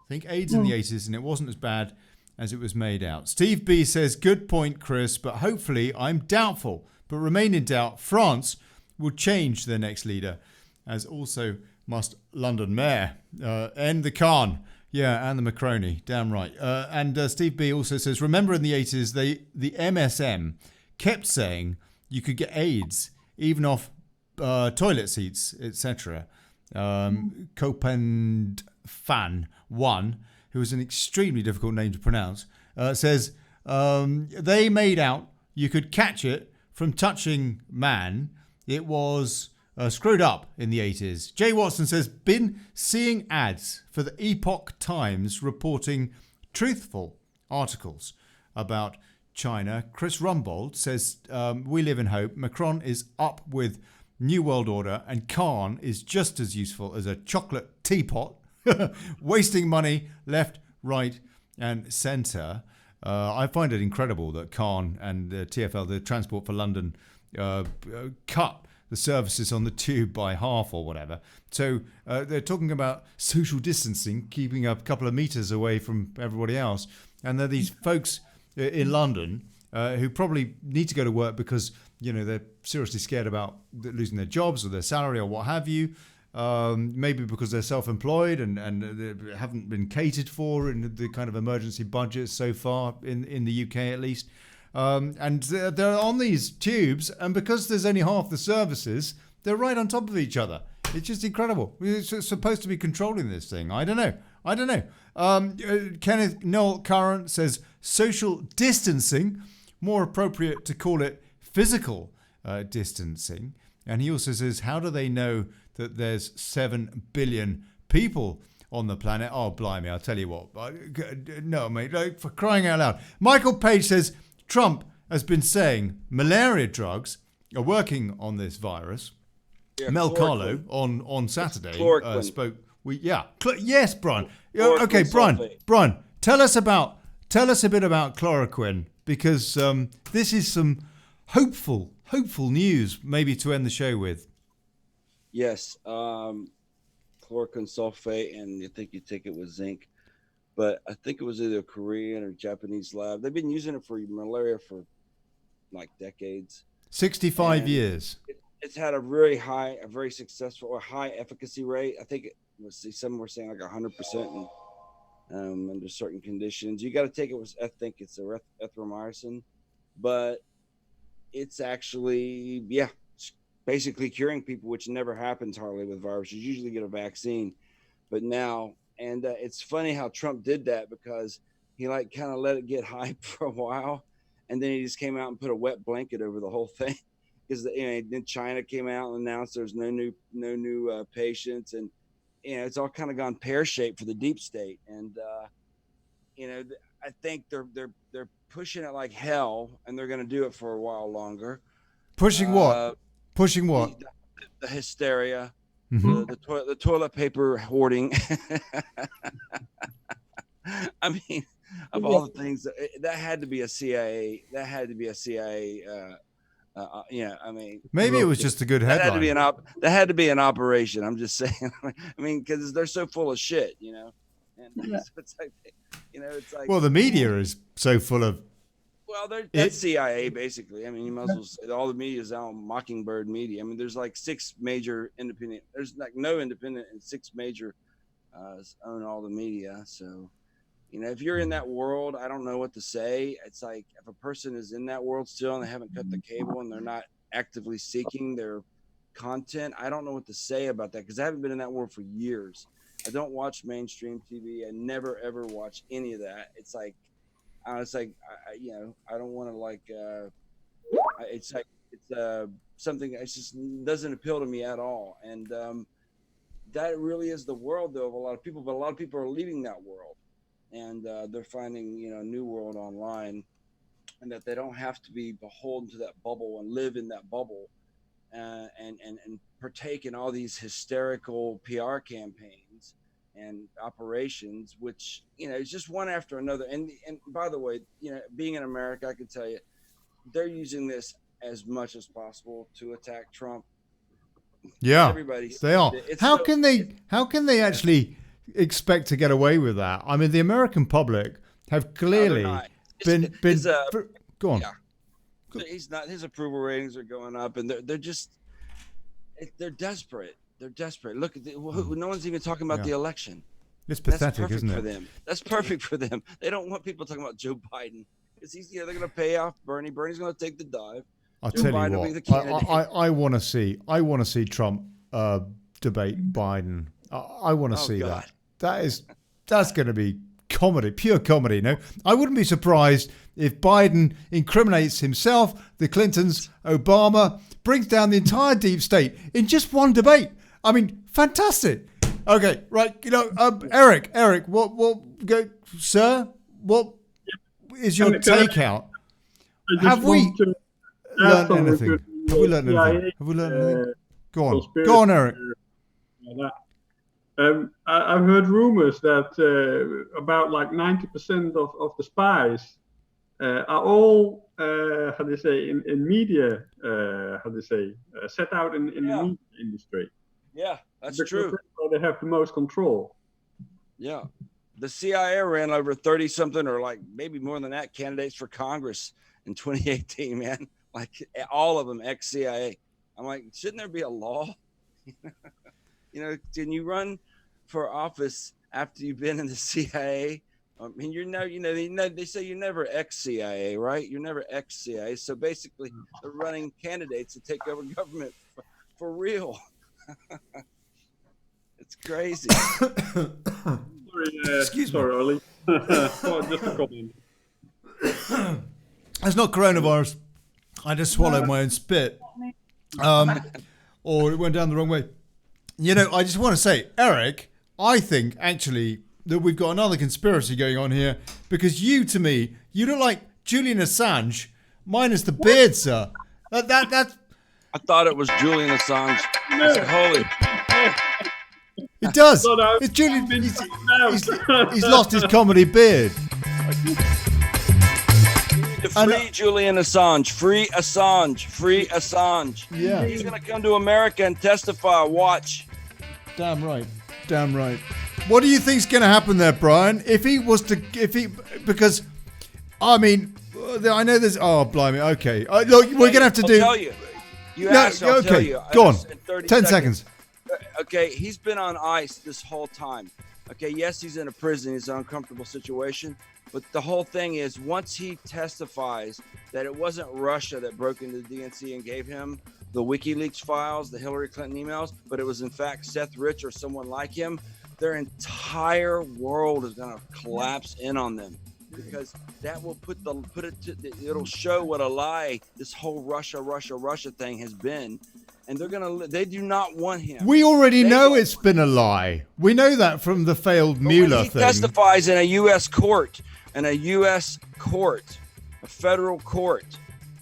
think AIDS in the 80s, and it wasn't as bad as it was made out. Steve B says, good point, Chris, but hopefully I'm doubtful, but remain in doubt. France will change their next leader, as also must London Mayor. End the Khan. Yeah, and the Macroni. Damn right. And Steve B also says, remember in the 80s, the MSM kept saying you could get AIDS even off toilet seats, etc. Copend Fan 1, who is an extremely difficult name to pronounce, says they made out you could catch it from touching man. It was screwed up in the 80s. Jay Watson says, been seeing ads for the Epoch Times reporting truthful articles about China. Chris Rumbold says, we live in hope. Macron is up with New World Order, and Khan is just as useful as a chocolate teapot, wasting money left, right, and centre. I find it incredible that Khan and TfL, the Transport for London, cut the services on the tube by half or whatever. So they're talking about social distancing, keeping a couple of metres away from everybody else. And there are these folks in London who probably need to go to work because, you know, they're seriously scared about losing their jobs or their salary or what have you. Maybe because they're self-employed and they haven't been catered for in the kind of emergency budget so far in the UK at least. And they're on these tubes, and because there's only half the services, they're right on top of each other. It's just incredible. We're supposed to be controlling this thing. I don't know. Kenneth Noel Current says social distancing, more appropriate to call it physical distancing. And he also says, how do they know that there's 7 billion people on the planet? Oh, blimey, I'll tell you what. No, mate, like, for crying out loud. Michael Page says, Trump has been saying malaria drugs are working on this virus. Yeah, Mel Carlo on Saturday spoke. Yes, Brian. Okay, Brian, tell us a bit about chloroquine, because this is some hopeful news, maybe to end the show with. Yes, chloroquine sulfate, and you think you take it with zinc. But I think it was either a Korean or Japanese lab. They've been using it for malaria for like decades. 65 years. It's had a very successful or high efficacy rate. I think some were saying like 100% under certain conditions. You got to take it with, I think it's erythromycin, but it's actually, basically curing people, which never happens hardly with viruses. You usually get a vaccine, but now. And it's funny how Trump did that, because he like kind of let it get hype for a while, and then he just came out and put a wet blanket over the whole thing, because then China came out and announced there's no new patients, and it's all kind of gone pear-shaped for the deep state. And I think they're pushing it like hell, and they're going to do it for a while longer. Pushing what? Pushing what? The hysteria. Mm-hmm. The toilet paper hoarding. I mean, of all the things that had to be a CIA. I mean, maybe it was just a good headline. That had to be an operation. I'm just saying. I mean, because they're so full of shit, And it's like, it's like. Well, the media is so full of. Well, that's CIA basically. I mean, you might as well say all the media is now Mockingbird media. I mean, there's like 6 major independent. There's like no independent, and 6 major own all the media. So, if you're in that world, I don't know what to say. It's like if a person is in that world still and they haven't cut the cable and they're not actively seeking their content, I don't know what to say about that, because I haven't been in that world for years. I don't watch mainstream TV. I never ever watch any of that. It's like. It's like, I don't want to it's something that just doesn't appeal to me at all. And that really is the world, though, of a lot of people. But a lot of people are leaving that world, and they're finding, a new world online, and that they don't have to be beholden to that bubble and live in that bubble and partake in all these hysterical PR campaigns and operations, which it's just one after another. And by the way, being in America, I can tell you, they're using this as much as possible to attack Trump. Yeah, everybody. They are. How can they actually expect to get away with that. I mean, the American public have clearly been. Go on. Yeah. He's not. His approval ratings are going up, and they're desperate. They're desperate. Look at no one's even talking about the election. It's pathetic, isn't it? For them. That's perfect for them. They don't want people talking about Joe Biden. It's easy. They're going to pay off Bernie. Bernie's going to take the dive. I'll tell you what. I want to see. I want to see Trump debate Biden. I want to see God. that. That's going to be comedy, pure comedy. No, I wouldn't be surprised if Biden incriminates himself, the Clintons, Obama, brings down the entire deep state in just one debate. I mean, fantastic. Okay, right. Eric, what go, sir? What is your takeout? Have we learned anything? Have we learned anything? Go on, Eric. I've heard rumors that about like 90% of the spies are all in media set out in the media industry. Yeah, that's because true. That's where they have the most control. Yeah, the CIA ran over 30-something, or like maybe more than that, candidates for Congress in 2018. Man, like all of them ex-CIA. I'm like, shouldn't there be a law? Can you run for office after you've been in the CIA? I mean, they say you're never ex-CIA, right? You're never ex-CIA. So basically, they're running candidates to take over government for real. It's crazy. Excuse me. Sorry, Olly. Just a comment. It's not coronavirus. I just swallowed my own spit. Or it went down the wrong way. I just want to say, Eric, I think actually that we've got another conspiracy going on here, because to me, you look like Julian Assange minus the beard, sir. That's. I thought it was Julian Assange. I said, holy. It does. It's Julian. He's lost his comedy beard. Free Julian Assange. Free Assange. Free Assange. Yeah. He's going to come to America and testify. Watch. Damn right. What do you think's going to happen there, Brian? Because, I mean, I know there's. Oh, blimey. Okay. Look, we're going to have to do. I'll tell you. I'll tell you. Go on. 10 seconds. Okay, he's been on ice this whole time. Okay, yes, he's in a prison. He's in an uncomfortable situation. But the whole thing is, once he testifies that it wasn't Russia that broke into the DNC and gave him the WikiLeaks files, the Hillary Clinton emails, but it was in fact Seth Rich or someone like him, their entire world is going to collapse in on them, because that will it'll show what a lie this whole Russia thing has been. And they do not want him. We already know it's been a lie. We know that from the failed Mueller thing. He testifies in a U.S. court, a federal court,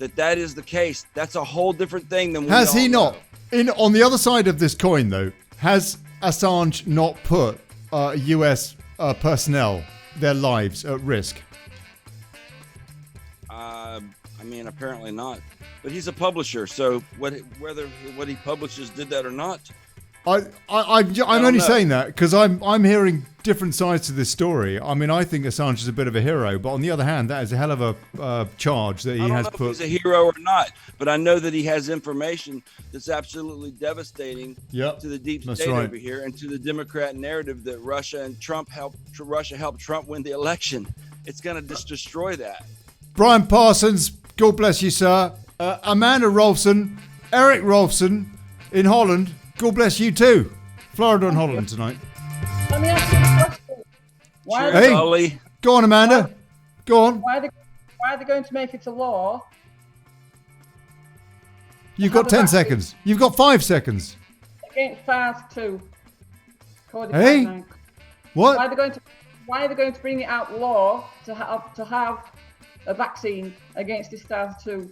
that is the case. That's a whole different thing than we Has he know. not? On the other side of this coin, though, has Assange not put U.S. Personnel, their lives at risk? I mean, apparently not. But he's a publisher, so whether what he publishes did that or not. I'm only saying that because I'm hearing different sides to this story. I mean, I think Assange is a bit of a hero, but on the other hand, that is a hell of a charge that he has put. I don't know if he's a hero or not, but I know that he has information that's absolutely devastating to the deep state over here and to the Democrat narrative that Russia helped Trump win the election. It's going to just destroy that. Brian Parsons, God bless you, sir. Amanda Roeloffzen, Eric Roeloffzen in Holland. God bless you too. Florida and Holland tonight. Let me ask you a question. Olly. Go on, Amanda. Go on. Why are they going to make it a law? You've got 10 seconds. You've got 5 seconds. Against SARS-2. Hey? What? Why are they going to bring it out law to have a vaccine against this SARS-2?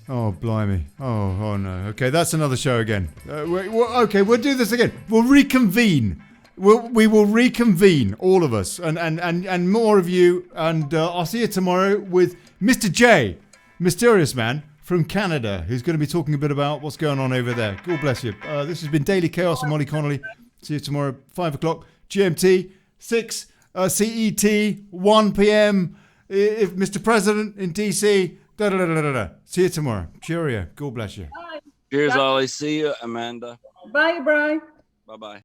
Oh, blimey. Oh, no. Okay, that's another show again. Okay, we'll do this again. We'll reconvene. We will reconvene, all of us, and more of you. And I'll see you tomorrow with Mr. J, mysterious man from Canada, who's going to be talking a bit about what's going on over there. God bless you. This has been Daily Chaos. I'm Olly Connelly. See you tomorrow, 5 o'clock. GMT, 6 CET, 1 p.m. If Mr. President in DC. Da, da, da, da, da, da. See you tomorrow. Cheerio. God bless you. Bye. Cheers, Ollie. See you, Amanda. Bye, Brian. Bye-bye.